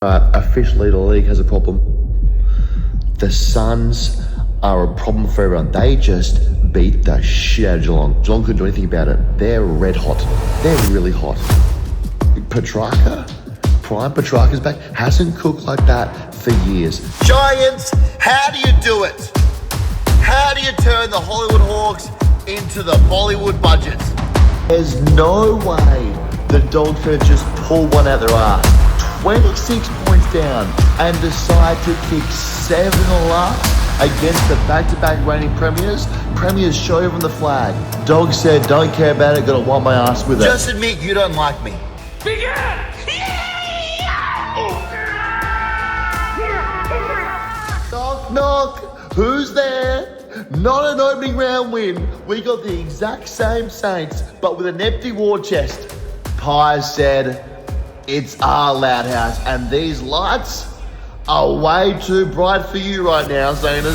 Officially the league has a problem. The Suns are a problem for everyone. They just beat the shit out of Geelong. Geelong couldn't do anything about it. They're red hot. They're really hot. Prime Petrarca's back. Hasn't cooked like that for years. Giants, how do you do it? How do you turn the Hollywood Hawks into the Bollywood budget? There's no way the Dogs could just pull one out their ass. 26 points down and decide to kick 7 last against the back-to-back reigning premiers. Premiers show them the flag. Dogs said, don't care about it, gonna wipe my ass with it. Just admit you don't like me. Begin! Knock, knock. Who's there? Not an opening round win. We got the exact same Saints, but with an empty war chest. Pies said, it's our loud house, and these lights are way too bright for you right now, Zaners.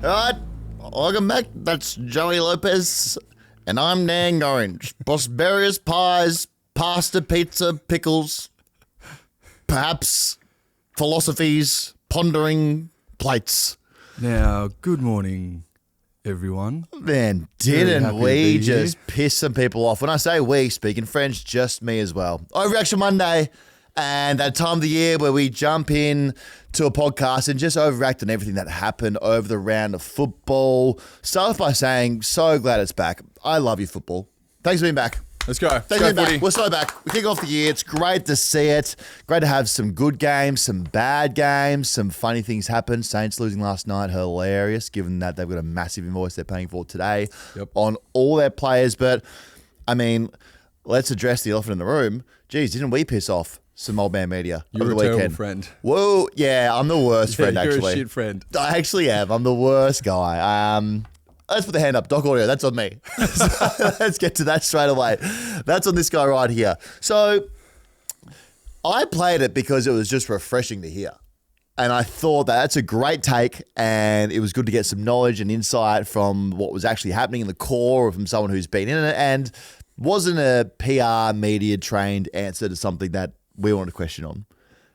Alright, welcome back. That's Joey Lopez, and I'm Dan Orange. Prosperous pies, pasta, pizza, pickles, perhaps philosophies, pondering plates. Now, good morning, everyone. Man, didn't we just piss some people off? When I say we, speaking French, just me as well. Overreaction Monday, and that time of the year where we jump in to a podcast and just overreact on everything that happened over the round of football. Start off by saying, so glad it's back. I love you, football. Thanks for being back. Let's go. Thanks for being back. We're so back. We kick off the year. It's great to see it. Great to have some good games, some bad games, some funny things happen. Saints losing last night, hilarious, given that they've got a massive invoice they're paying for today on all their players. But, I mean, let's address the elephant in the room. Geez, didn't we piss off some old man media over the weekend? You're a terrible friend. Whoa, yeah, I'm the worst friend, actually. You're a shit friend. I actually am. I'm the worst guy. Let's put the hand up. Doc Audio, that's on me. Let's get to that straight away. That's on this guy right here. So I played it because it was just refreshing to hear. And I thought that's a great take, and it was good to get some knowledge and insight from what was actually happening in the core, or from someone who's been in it and wasn't a PR media trained answer to something that we wanted to question on.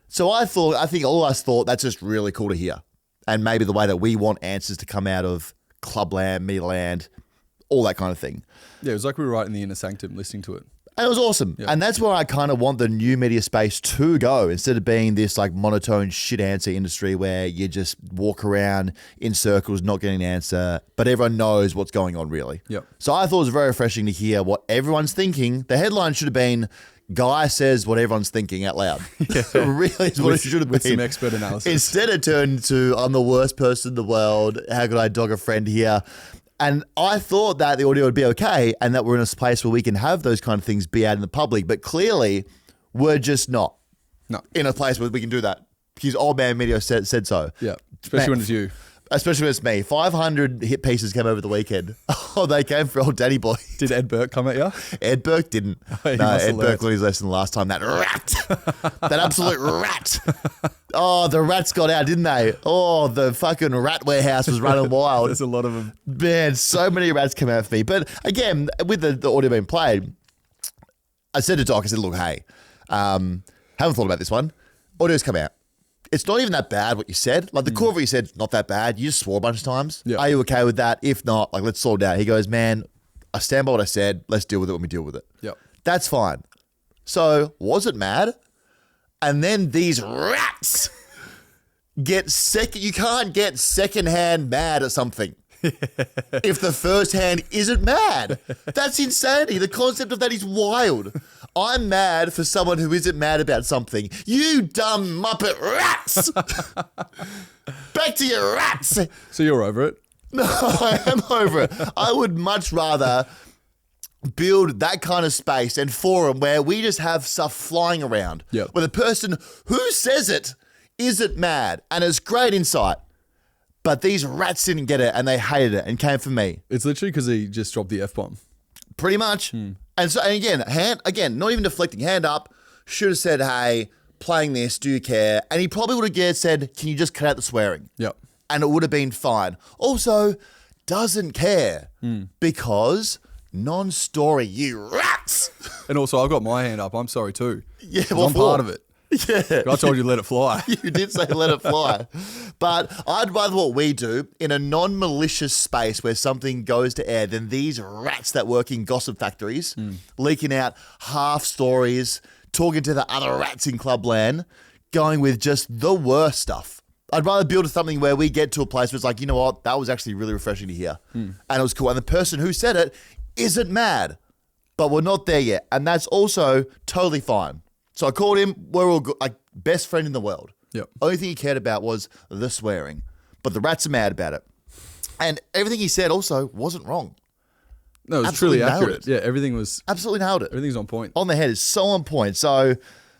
So I think all of us thought that's just really cool to hear. And maybe the way that we want answers to come out of clubland, media land, all that kind of thing. Yeah, it was like we were right in the inner sanctum listening to it. And it was awesome. Yep. And that's where I kind of want the new media space to go, instead of being this like monotone shit answer industry where you just walk around in circles not getting an answer, but everyone knows what's going on really. Yep. So I thought it was very refreshing to hear what everyone's thinking. The headline should have been, Guy says what everyone's thinking out loud. Yeah. Really is what it should have been. With some expert analysis. Instead it turned to, I'm the worst person in the world. How could I dog a friend here? And I thought that the audio would be okay and that we're in a place where we can have those kind of things be out in the public. But clearly, we're just not in a place where we can do that. Because old man media said so. Yeah, especially when it's you. Especially when it's me. 500 hit pieces came over the weekend. Oh, they came for old Danny boy. Did Ed Burke come at you? Ed Burke didn't. Oh, no, Ed Burke learned his lesson last time. That rat. That absolute rat. Oh, the rats got out, didn't they? Oh, the fucking rat warehouse was running wild. There's a lot of them. Man, so many rats came out for me. But again, with the audio being played, I said to Doc, I said, look, hey, haven't thought about this one. Audio's come out. It's not even that bad what you said. Like the core of what you said, not that bad. You just swore a bunch of times. Yeah. Are you okay with that? If not, like let's sort it out. He goes, man, I stand by what I said. Let's deal with it when we deal with it. Yep. That's fine. So was it mad? And then these rats get second. You can't get secondhand mad at something if the first hand isn't mad. That's insanity. The concept of that is wild. I'm mad for someone who isn't mad about something. You dumb Muppet rats! Back to your rats! So you're over it? No, I am over it. I would much rather build that kind of space and forum where we just have stuff flying around. Yep. Where the person who says it isn't mad and has great insight. But these rats didn't get it and they hated it and came for me. It's literally because he just dropped the F-bomb. Pretty much. And so, and again, not even deflecting, hand up, should have said, hey, playing this, do you care? And he probably would have said, can you just cut out the swearing? Yep. And it would have been fine. Also, doesn't care because non-story, you rats. And also, I've got my hand up. I'm sorry too. Yeah, well, I'm part of it. Yeah. I told you to let it fly. You did say let it fly. But I'd rather what we do in a non-malicious space where something goes to air than these rats that work in gossip factories, leaking out half stories, talking to the other rats in Clubland, going with just the worst stuff. I'd rather build something where we get to a place where it's like, you know what, that was actually really refreshing to hear. And it was cool. And the person who said it isn't mad, but we're not there yet. And that's also totally fine. So I called him, we're all good, like best friend in the world. Yep. Only thing he cared about was the swearing. But the rats are mad about it. And everything he said also wasn't wrong. No, it was Absolutely truly nailed accurate. it. Yeah, everything was. Absolutely nailed it. Everything's on point. On the head is so on point. So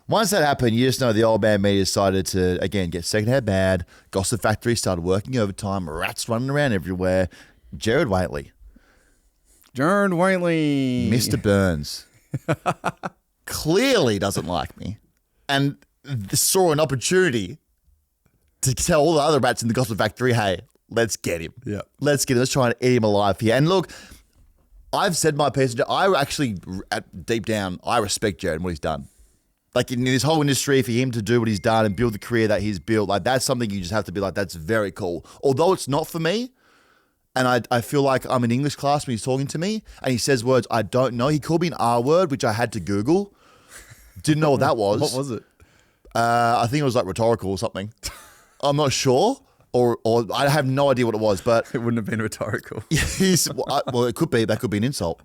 once that happened, you just know the old man media decided to, again, get secondhand bad. Gossip Factory started working overtime. Rats running around everywhere. Jared Waitley. Jared Waitley. Mr. Burns. Clearly doesn't like me. And saw an opportunity to tell all the other rats in the Gossip Factory, hey, let's get him. Yeah. Let's get him. Let's try and eat him alive here. And look, I've said my piece. I actually, deep down, I respect Jared and what he's done. Like in this whole industry, for him to do what he's done and build the career that he's built, like that's something you just have to be like, that's very cool. Although it's not for me, and I feel like I'm in English class when he's talking to me, and he says words I don't know. He called me an R word, which I had to Google. Didn't know what that was. What was it? I think it was like rhetorical or something. I'm not sure, or I have no idea what it was, but It wouldn't have been rhetorical. well, it could be. That could be an insult.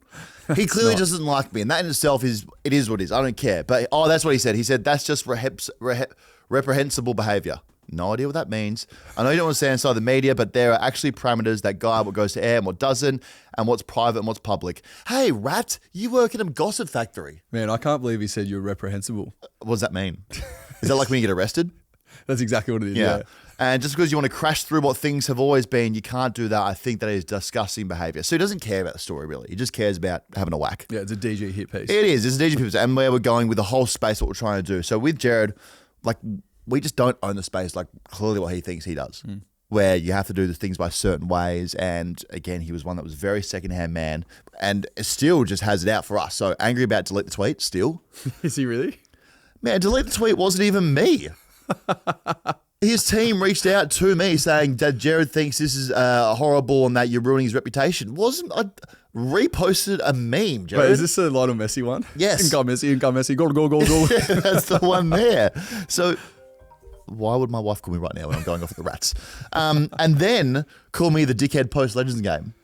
He clearly doesn't like me, and that in itself is what it is. I don't care. But that's what he said. He said that's just reprehensible behaviour. No idea what that means. I know you don't want to say inside the media, but there are actually parameters that guide what goes to air and what doesn't, and what's private and what's public. Hey, rat, you work in a gossip factory. Man, I can't believe he said you're reprehensible. What does that mean? Is that like when you get arrested? That's exactly what it is. Yeah. And just because you want to crash through what things have always been, you can't do that. I think that is disgusting behaviour. So he doesn't care about the story, really. He just cares about having a whack. Yeah, it's a DG hit piece. It is. It's a DG piece. And where we're going with the whole space, what we're trying to do. So with Jared, like, we just don't own the space, like clearly what he thinks he does, where you have to do the things by certain ways. And again, he was one that was very secondhand man and still just has it out for us. So angry about delete the tweet still. Is he really? Man, delete the tweet wasn't even me. His team reached out to me saying that Jared thinks this is horrible and that you're ruining his reputation. I reposted a meme, Jared. Wait, is this a Lionel Messi one? Yes. Go Messi, goal. Yeah, that's the one there. So why would my wife call me right now when I'm going off at the rats? And then call me the dickhead post-Legends game.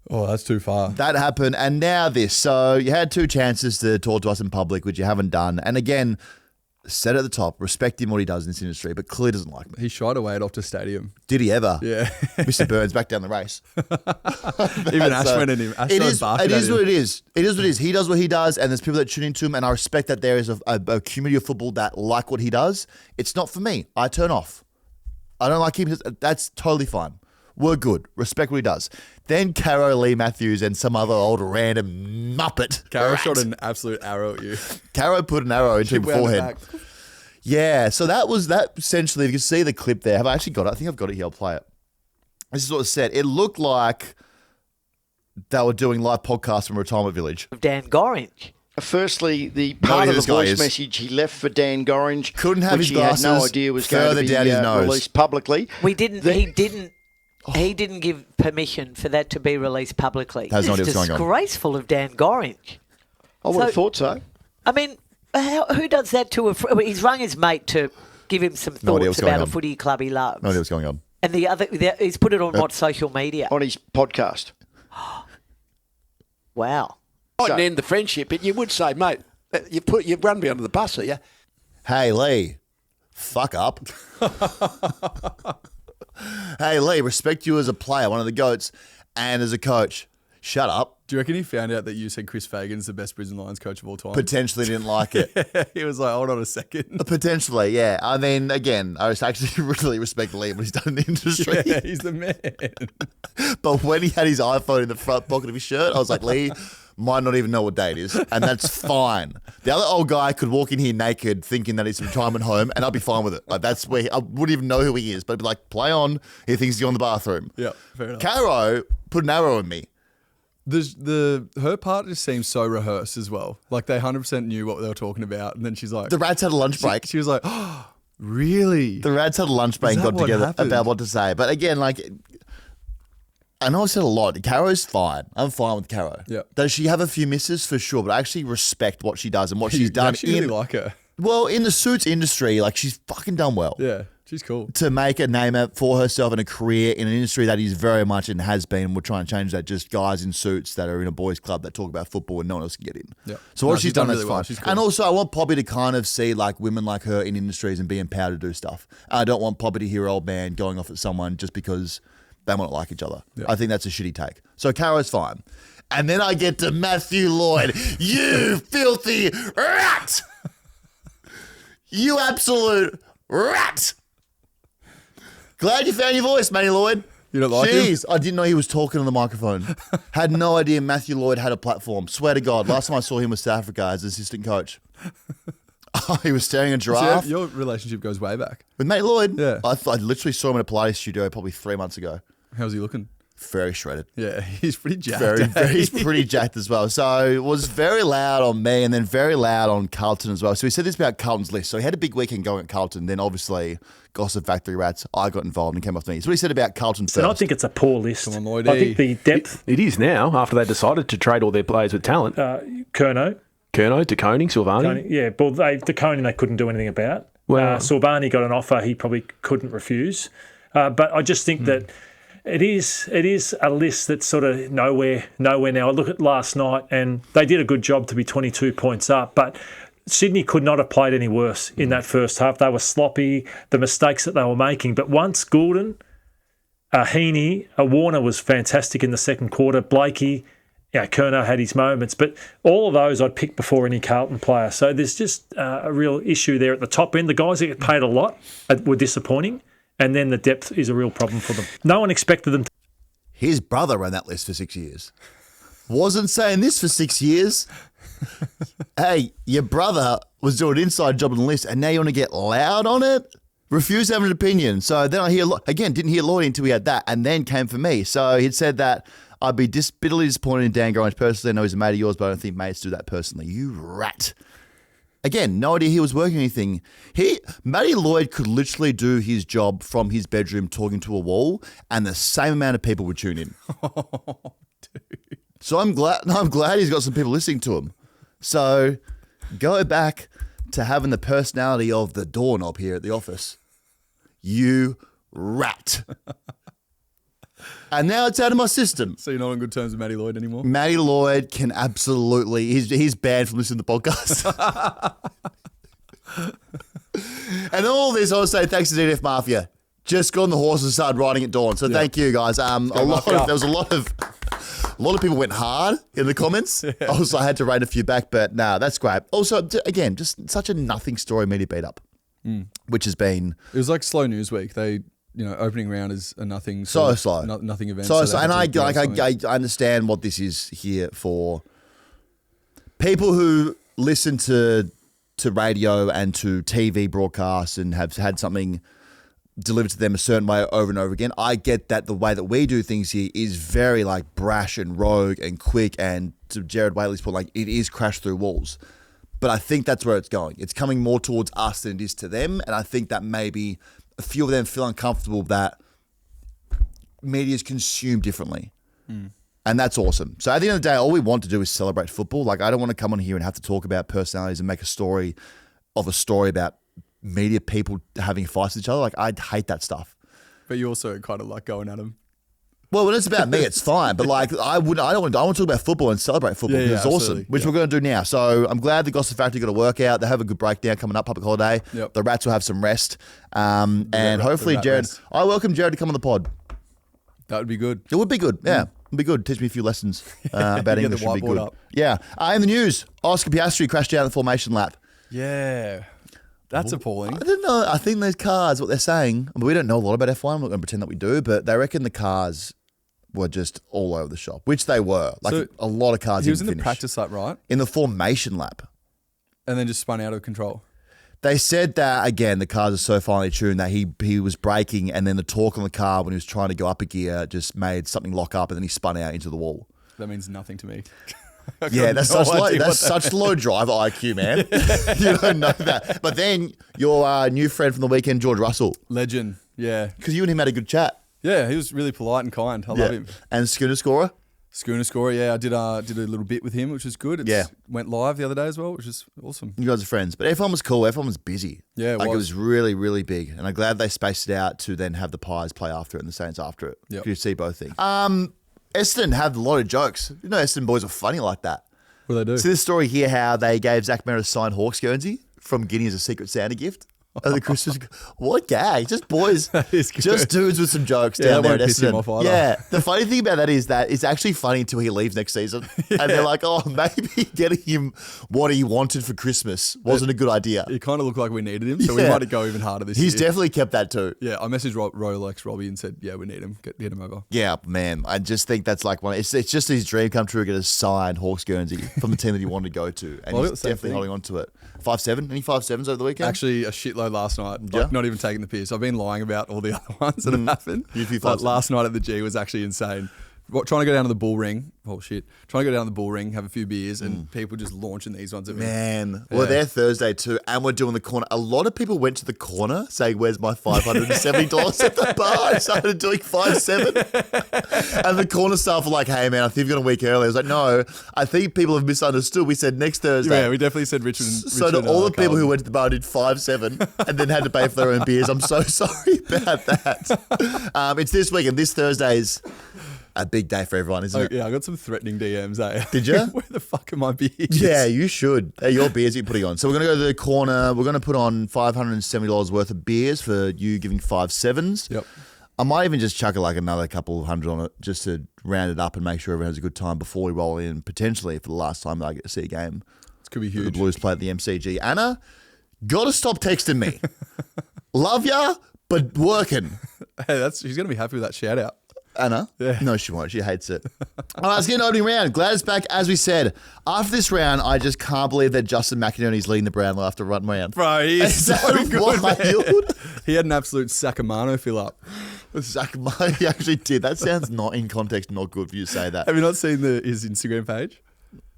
Oh, that's too far. That happened. And now this. So you had 2 chances to talk to us in public, which you haven't done. And again, said at the top, respect him what he does in this industry, but clearly doesn't like me. He shied away at Optus Stadium. Did he ever? Yeah. Mr. Burns back down the race. Even Ash went in him. It is what it is. It is what it is. He does what he does, and there's people that tune into him, and I respect that there is a community of football that like what he does. It's not for me. I turn off. I don't like him. That's totally fine. We're good. Respect what he does. Then Caro Lee Matthews and some other old random muppet. Caro shot an absolute arrow at you. Caro put an arrow into him beforehand. Yeah, so that was that essentially. You can see the clip there. Have I actually got it? I think I've got it here. I'll play it. This is what it said. It looked like they were doing live podcasts from a retirement village. Dan Gorringe. Firstly, the part of the voice message he left for Dan Gorringe, couldn't have which his he had glasses no idea was going to be down his nose. released publicly. He didn't give permission for that to be released publicly. Has no idea It's what's going on. disgraceful of Dan Gorringe. I would have thought so. I mean, who does that to he's rung his mate to give him some No idea thoughts what's going about a on. footy club he loves. No idea what's going on. And he's put it on what, social media? On his podcast. Wow. Mightn't end the friendship, but you would say, mate, you've run me under the bus, yeah? Hey, Lee, fuck up. Hey, Lee, respect you as a player, one of the GOATs, and as a coach. Shut up. Do you reckon he found out that you said Chris Fagan's the best Brisbane Lions coach of all time? Potentially didn't like it. He was like, hold on a second. Potentially, yeah. I mean, again, I actually really respect Lee what he's done in the industry. Yeah, he's the man. But when he had his iPhone in the front pocket of his shirt, I was like, Lee might not even know what day it is, and that's fine. The other old guy could walk in here naked thinking that it's a retirement home, and I'd be fine with it. Like, that's where I wouldn't even know who he is, but I'd be like, play on. He thinks he's on the bathroom. Yeah, fair enough. Caro put an arrow in me. Her part just seems so rehearsed as well. Like they 100% knew what they were talking about, and then she's like, The Rats had a lunch break. She was like, oh, really? The Rats had a lunch break and got together about what to say. But again, like, I know I said a lot. Caro's fine. I'm fine with Caro. Yeah. Does she have a few misses? For sure, but I actually respect what she does and what she's You done. actually really like her. Well, in the suits industry, like, she's fucking done well. Yeah, she's cool. To make a name for herself and a career in an industry that is very much and has been, we're trying to change that, just guys in suits that are in a boys' club that talk about football and no one else can get in. Yeah. So what she's done, really that's well. fine. She's cool. And also, I want Poppy to kind of see like women like her in industries and be empowered to do stuff. I don't want Poppy to hear her old man going off at someone just because they might not like each other. Yeah. I think that's a shitty take. So Caro's fine. And then I get to Matthew Lloyd. You filthy rat! You absolute rat! Glad you found your voice, Matty Lloyd. You don't like Jeez, him? I didn't know he was talking on the microphone. Had no idea Matthew Lloyd had a platform. Swear to God, last time I saw him was South Africa as assistant coach. Oh, he was staring at a giraffe. So your relationship goes way back. With Matty Lloyd? Yeah. I literally saw him at a Pilates studio probably 3 months ago. How's he looking? Very shredded. Yeah, he's pretty jacked. He's pretty jacked as well. So it was very loud on me and then very loud on Carlton as well. So he said this about Carlton's list. So he had a big weekend going at Carlton. Then obviously Gossip Factory Rats, I got involved and came off me. So what he said about Carlton first. And I think it's a poor list. Come on, Lloydie. I think the depth, It is now, after they decided to trade all their players with talent. Kerno, Curnow, De Koning, Silvani. yeah, well, the Koning they couldn't do anything about. Well- Silvani got an offer he probably couldn't refuse. But I just think that it is a list that's sort of nowhere now. I look at last night and they did a good job to be 22 points up, but Sydney could not have played any worse in that first half. They were sloppy, the mistakes that they were making. But once Goulden, Heaney, Warner was fantastic in the second quarter, Blakey, Curnow had his moments, but all of those I'd pick before any Carlton player. So there's just a real issue there at the top end. The guys that get paid a lot were disappointing, and then the depth is a real problem for them. No one expected them to. His brother ran that list for 6 years. Wasn't saying this for 6 years. Hey, your brother was doing an inside job on the list, and now you want to get loud on it? Refuse to have an opinion. So then I hear, again, didn't hear Lloyd until we had that, and then came for me. So he'd said that I'd be bitterly disappointed in Dan Grimes personally. I know he's a mate of yours, but I don't think mates do that personally. You rat. Again, no idea he was working anything. Matty Lloyd could literally do his job from his bedroom talking to a wall, and the same amount of people would tune in. Oh, dude. So I'm glad he's got some people listening to him. So go back to having the personality of the doorknob here at the office. You rat. And now it's out of my system. So you're not on good terms with Matty Lloyd anymore? Matty Lloyd can absolutely, he's banned from listening to the podcast. And all this, I would say thanks to DDF Mafia. Just got on the horse and started riding at dawn. So thank you guys. There was a lot of people went hard in the comments. Yeah. Also, I had to rate a few back, but nah, that's great. Also, again, just such a nothing story media beat up, which has been. It was like slow news week. They, opening round is a nothing. So slow. Nothing event. So slow. And I understand what this is here for. People who listen to radio and to TV broadcasts and have had something delivered to them a certain way over and over again. I get that the way that we do things here is very like brash and rogue and quick, and to Jared Whaley's point, like it is crash through walls. But I think that's where it's going. It's coming more towards us than it is to them, and I think that maybe a few of them feel uncomfortable that media is consumed differently. And that's awesome. So at the end of the day, all we want to do is celebrate football. Like I don't want to come on here and have to talk about personalities and make a story about media people having fights with each other. Like I hate that stuff. But you also kind of like going at them. Well, when it's about me, it's fine. But like I want to talk about football and celebrate football because it's awesome, which we're going to do now. So I'm glad the Gossip Factory got a workout. They have a good breakdown coming up, public holiday. Yep. The Rats will have some rest. And hopefully Jared, I welcome Jared to come on the pod. That would be good. It would be good, yeah. It'd be good. Teach me a few lessons about English. Would be good. Up. Yeah. In the news, Oscar Piastri crashed down the formation lap. Yeah. That's appalling. I don't know. I think those cars, what they're saying, we don't know a lot about F1. I'm not going to pretend that we do, but they reckon the cars were just all over the shop, which they were. Like So a lot of cars. He was in the practice lap, right? In the formation lap. And then just spun out of control. They said that, again, the cars are so finely tuned that he was braking and then the torque on the car when he was trying to go up a gear just made something lock up and then he spun out into the wall. That means nothing to me. Yeah, that's such low driver IQ, man. You don't know that. But then your new friend from the weekend, George Russell. Legend, yeah. Because you and him had a good chat. Yeah, he was really polite and kind. I love him. And Schooner Scorer? Schooner Scorer, yeah. I did a little bit with him, which was good. It went live the other day as well, which is awesome. You guys are friends. But F1 was cool. F1 was busy. Yeah, it was really, really big. And I'm glad they spaced it out to then have the Pies play after it and the Saints after it. Yep. You see both things. Essendon had a lot of jokes. You know, Essendon boys are funny like that. What do they do? See this story here, how they gave Zach Merritt a signed Hawks Guernsey from Guinea as a Secret Santa gift. Of the Christmas. What gag? Just boys, just dudes with some jokes down there at Essendon. Yeah. The funny thing about that is that it's actually funny until he leaves next season. And they're like, oh, maybe getting him what he wanted for Christmas wasn't a good idea. It kind of looked like we needed him, so we might go even harder this year. He's definitely kept that too. Yeah, I messaged Rolex Robbie and said, yeah, we need him. Get him over. Yeah, man. I just think that's like it's just his dream come true to get a signed Hawks Guernsey from the team that he wanted to go to. And he's definitely holding on to it. 5'7"? Any 5'7"s over the weekend? Actually, a shitload last night. Like, not even taking the piss. I've been lying about all the other ones that have happened. But last night at the G was actually insane. Trying to go down to the bull ring. Oh, shit. Trying to go down to the bull ring, have a few beers, and people just launching these ones at me. Man. Yeah. Well, they're Thursday too, and we're doing the corner. A lot of people went to the corner saying, where's my $570 at the bar? I started doing 5'7". And the corner staff were like, hey, man, I think you've got a week early. I was like, no, I think people have misunderstood. We said next Thursday. Yeah, we definitely said Richmond. So to all the people who went to the bar did 5'7" and then had to pay for their own beers, I'm so sorry about that. It's this week, and this Thursday's a big day for everyone, isn't it? Yeah, I got some threatening DMs, eh? Did you? Where the fuck are my beers? Yeah, you should. Hey, your beers you're putting on. So we're going to go to the corner. We're going to put on $570 worth of beers for you giving 5'7". Yep. I might even just chuck like another couple of hundred on it just to round it up and make sure everyone has a good time before we roll in, potentially for the last time that I get to see a game. This could be huge. The Blues play at the MCG. Anna, got to stop texting me. Love ya, but working. Hey, she's going to be happy with that shout out. Anna? Yeah. No, she won't. She hates it. All right, let's get an opening round. Glad it's back. As we said, after this round, I just can't believe that Justin McInerney's leading the Brownlow after run round. Bro, he is so good, wild. He had an absolute Sacamano fill up. Sacamano, he actually did. That sounds not in context, not good for you to say that. Have you not seen his Instagram page?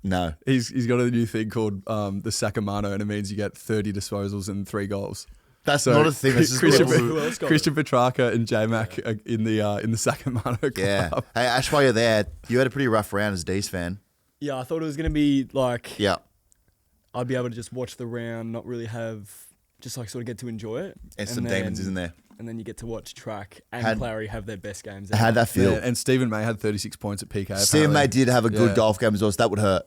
No. He's got a new thing called the Sacamano, and it means you get 30 disposals and 3 goals. That's not a thing. Christian Petrarca and J-Mac are in the Sacramento club. Yeah. Hey, Ash, while you're there, you had a pretty rough round as a D's fan. Yeah, I thought it was going to be like... Yeah. I'd be able to just watch the round, not really have... Just like sort of get to enjoy it. And some demons, isn't there? And then you get to watch Track and Clary have their best games ever. How'd that feel? Yeah, and Stephen May had 36 points at PK. Stephen May did have a good golf game as well, so that would hurt.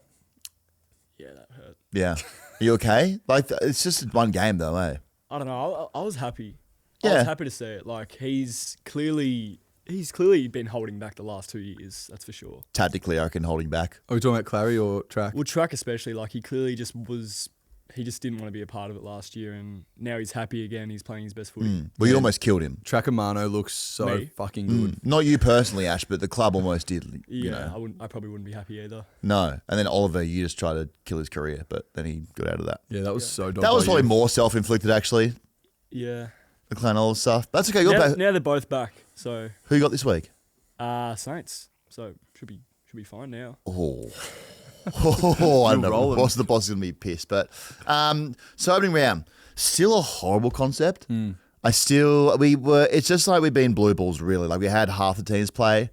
Yeah, that hurt. Yeah. Are you okay? Like, it's just one game though, eh? I don't know. I was happy. Yeah. I was happy to see it. Like he's clearly been holding back the last 2 years. That's for sure. Tactically, I reckon holding back. Are we talking about Clary or Track? Well, Track especially. Like he clearly just was. He just didn't want to be a part of it last year, and now he's happy again. He's playing his best footy. Well, you almost killed him. Trackamano looks so fucking good. Not you personally, Ash, but the club almost did. Yeah, you know. I probably wouldn't be happy either. No, and then Oliver, you just tried to kill his career, but then he got out of that. Yeah, that was so dumb. That was probably more self-inflicted, actually. Yeah. The Clan Oliver stuff. That's okay. Now they're both back. So who you got this week? Saints. So should be fine now. I don't know. The boss is going to be pissed. But so opening round, still a horrible concept. It's just like we've been blue balls really. Like we had half the teams play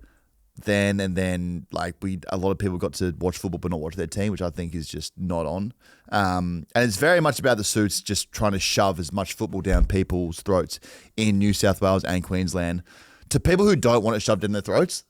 then like a lot of people got to watch football but not watch their team, which I think is just not on. And it's very much about the suits just trying to shove as much football down people's throats in New South Wales and Queensland to people who don't want it shoved in their throats.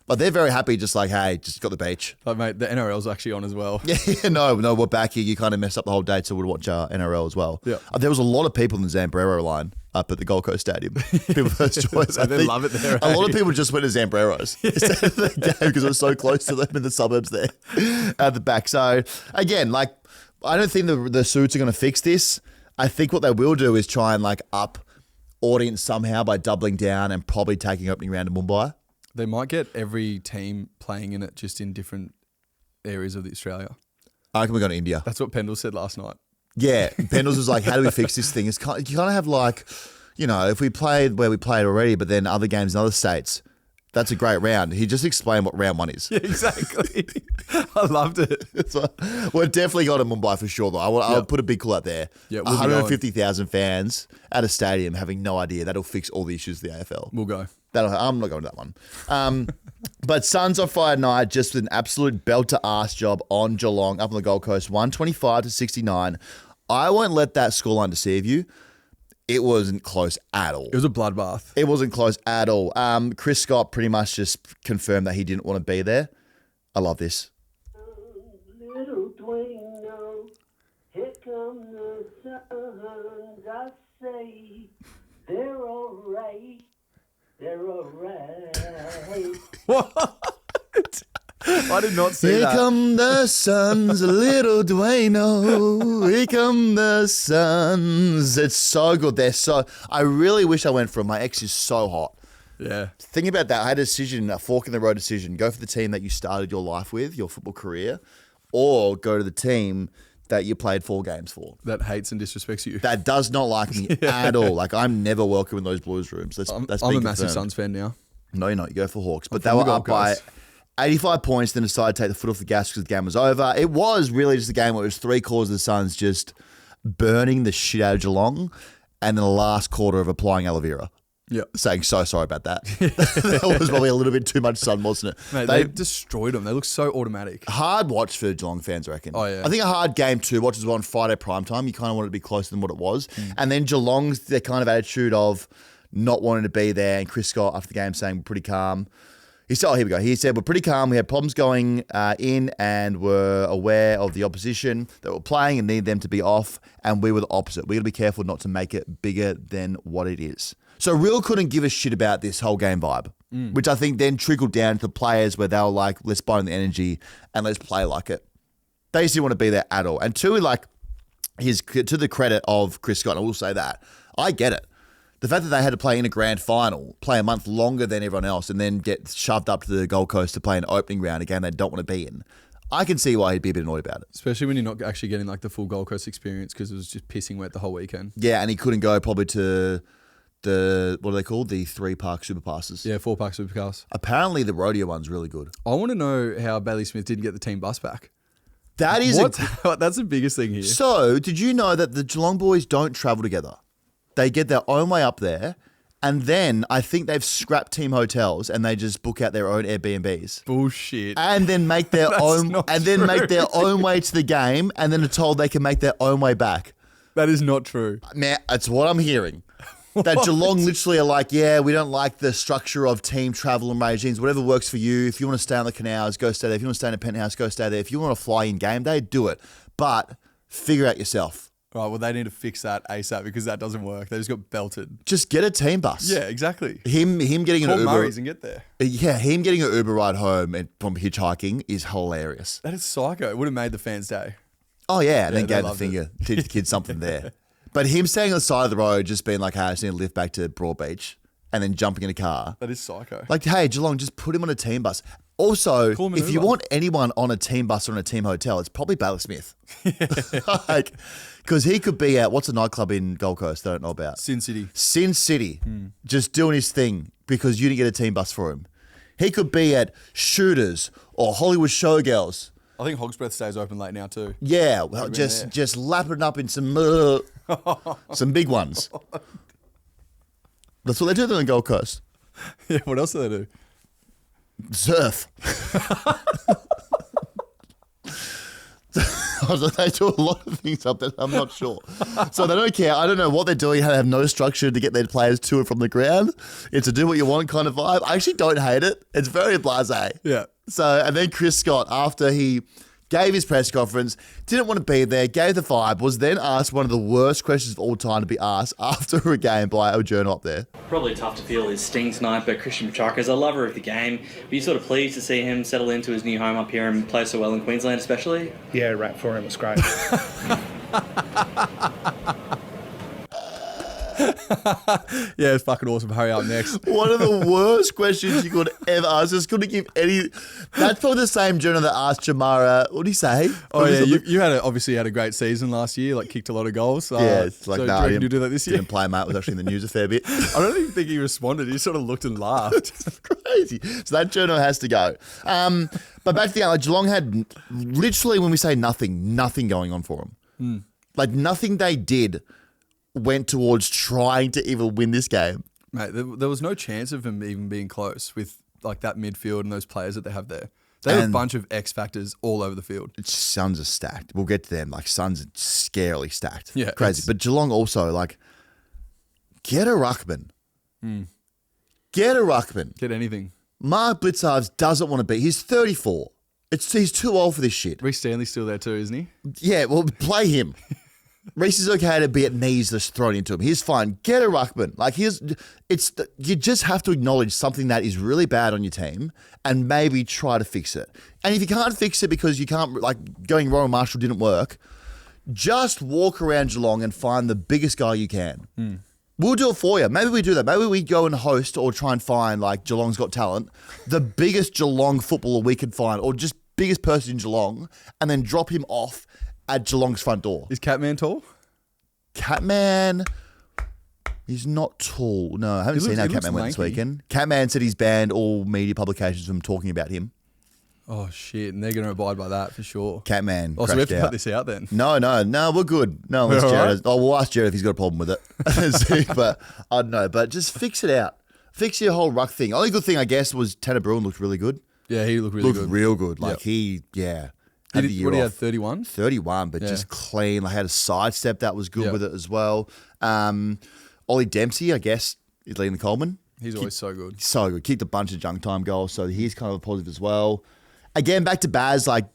But they're very happy just like, hey, just got the beach. Like, mate, the NRL's actually on as well. Yeah, no, we're back here. You kind of messed up the whole day, so we'll watch NRL as well. Yeah. There was a lot of people in the Zambrero line up at the Gold Coast Stadium. People first choice. They love it there. A lot of people just went to Zambreros instead of the game because it was so close to them in the suburbs there at the back. So, again, like, I don't think the suits are going to fix this. I think what they will do is try and like up audience somehow by doubling down and probably taking opening round to Mumbai. They might get every team playing in it just in different areas of Australia. I reckon we go to India. That's what Pendle said last night. Yeah, Pendles was like, how do we fix this thing? You kind of have like, if we played where we played already, but then other games in other states, That's a great round. He just explained what round 1 is. Yeah, exactly. I loved it. So, we're definitely got in Mumbai for sure, though. I'll put a big call out there. Yeah, we'll 150,000 fans at a stadium having no idea. That'll fix all the issues of the AFL. We'll go. I'm not going to that one. But Suns on Friday night, just with an absolute belt-to-ass job on Geelong up on the Gold Coast, 125-69. I won't let that scoreline deceive you. It wasn't close at all. It was a bloodbath. It wasn't close at all. Chris Scott pretty much just confirmed that he didn't want to be there. I love this. Little Dwayne, here come the Suns, I say, they're all right. They're all right. What? I did not see Here that. come the Suns, little Dwayne. Here come the Suns. It's so good. I really wish I went for it. My ex is so hot. Yeah. Think about that. I had a decision, a fork in the road decision. Go for the team that you started your life with, your football career, or go to the team that you played 4 games for. That hates and disrespects you. That does not like me at all. Like, I'm never welcome in those Blues rooms. That's I'm been a massive confirmed. Suns fan now. No, you're not. You go for Hawks. But I'm they from were the up Gold by Coast. 85 points, then decided to take the foot off the gas because the game was over. It was really just a game where it was 3 quarters of the Suns just burning the shit out of Geelong, and then the last quarter of applying aloe vera. Yeah. Saying so sorry about that. That was probably a little bit too much sun, wasn't it? Mate, they destroyed them. They look so automatic. Hard watch for Geelong fans, I reckon. Oh, yeah. I think a hard game to watch as well on Friday primetime. You kind of want it to be closer than what it was. And then Geelong's their kind of attitude of not wanting to be there, and Chris Scott after the game saying we're pretty calm. He said, here we go. He said, we're pretty calm. We had problems going in and were aware of the opposition that were playing and need them to be off, and we were the opposite. We got to be careful not to make it bigger than what it is. So Real couldn't give a shit about this whole game vibe, which I think then trickled down to the players where they were like, let's buy in the energy and let's play like it. They just didn't want to be there at all. And to the credit of Chris Scott, I will say that, I get it. The fact that they had to play in a grand final, play a month longer than everyone else, and then get shoved up to the Gold Coast to play an opening round, a game they don't want to be in, I can see why he'd be a bit annoyed about it. Especially when you're not actually getting like the full Gold Coast experience because it was just pissing wet the whole weekend. Yeah, and he couldn't go probably to what are they called? The 3-park super passes. Yeah, 4-park supercars. Apparently the rodeo one's really good. I want to know how Bailey Smith didn't get the team bus back. That is that's the biggest thing here. So, did you know that the Geelong boys don't travel together? They get their own way up there, and then I think they've scrapped team hotels and they just book out their own Airbnbs. Bullshit. And then make their own make their own way to the game, and then are told they can make their own way back. That is not true. Man, that's what I'm hearing. That Geelong literally are like, yeah, we don't like the structure of team travel and regimes. Whatever works for you. If you want to stay on the canals, go stay there. If you want to stay in a penthouse, go stay there. If you want to fly in game day, do it. But figure out yourself. Right, well, they need to fix that ASAP because that doesn't work. They just got belted. Just get a team bus. Yeah, exactly. Him getting an Call Uber. Murray's and get there. Yeah, him getting an Uber ride home from hitchhiking is hilarious. That is psycho. It would have made the fans' day. Oh, yeah. And then they gave the loved finger, teach the kids something there. But him staying on the side of the road, just being like, hey, I just need to lift back to Broadbeach, and then jumping in a car. That is psycho. Like, hey, Geelong, just put him on a team bus. Also, Call him an if you Uber. want anyone on a team bus or in a team hotel, it's probably Bailey Smith. Because he could be at, what's a nightclub in Gold Coast I don't know about? Sin City. Sin City, just doing his thing because you didn't get a team bus for him. He could be at Shooters or Hollywood Showgirls. I think Hog's Breath stays open late now too. Yeah, well, just lapping it up in some big ones. That's what they do on the Gold Coast. Yeah, what else do they do? Surf. They do a lot of things up there. I'm not sure. So they don't care. I don't know what they're doing. They have no structure to get their players to and from the ground. It's a do what you want kind of vibe. I actually don't hate it. It's very blasé. Yeah. So, and then Chris Scott, after he gave his press conference, didn't want to be there, gave the vibe, was then asked one of the worst questions of all time to be asked after a game by a journal up there. Probably tough to feel his sting tonight, but Christian Petrarca's a lover of the game. Were you sort of pleased to see him settle into his new home up here and play so well in Queensland especially? Yeah, rap for him. It's great. Yeah, it's fucking awesome. Hurry up next. One of the worst questions you could ever ask. Just couldn't give any. That's probably the same journal that asked Jamara. What did he say? Oh yeah, you obviously had a great season last year. Like kicked a lot of goals. Yeah, it's like so no, you do that this year. Didn't play, mate. It was actually in the news a fair bit. I don't even think he responded. He sort of looked and laughed. crazy. So that journal has to go. But back to the game, Geelong had literally, when we say nothing going on for them. Like nothing they did went towards trying to even win this game. Mate, there was no chance of them even being close with like that midfield and those players that they have there. They have a bunch of X factors all over the field. Suns are stacked. We'll get to them. Like Suns are scarily stacked. Yeah, crazy. But Geelong also like get a ruckman. Get a ruckman. Get anything. Mark Blitzarves doesn't want to be. He's 34. He's too old for this shit. Reece Stanley's still there too, isn't he? Yeah, well, play him. Reece is okay to be at knees just thrown into him. He's fine. Get a ruckman. Like you just have to acknowledge something that is really bad on your team and maybe try to fix it. And if you can't fix it because you can't, like going Royal Marshall didn't work, just walk around Geelong and find the biggest guy you can. We'll do it for you. Maybe we do that. Maybe we go and host or try and find, like Geelong's Got Talent, the biggest Geelong footballer we can find, or just biggest person in Geelong, and then drop him off at Geelong's front door. Is Catman tall? Catman, he's not tall. No, I haven't seen how Catman went this weekend. Catman said he's banned all media publications from talking about him. Oh, shit. And they're going to abide by that for sure. Catman so we have to cut this out then? No, we're good. No, unless Jared. We'll ask Jared if he's got a problem with it. But I don't know. But just fix it out. Fix your whole ruck thing. Only good thing, I guess, was Tanner Bruin looked really good. Yeah, he looked really good. Looked real good. Like he had the year he off. had 31? 31, but just clean. Like had a sidestep that was good with it as well. Ollie Dempsey, I guess, is leading the Coleman. He's always so good. So good. Kicked a bunch of junk time goals, so he's kind of a positive as well. Again, back to Baz, like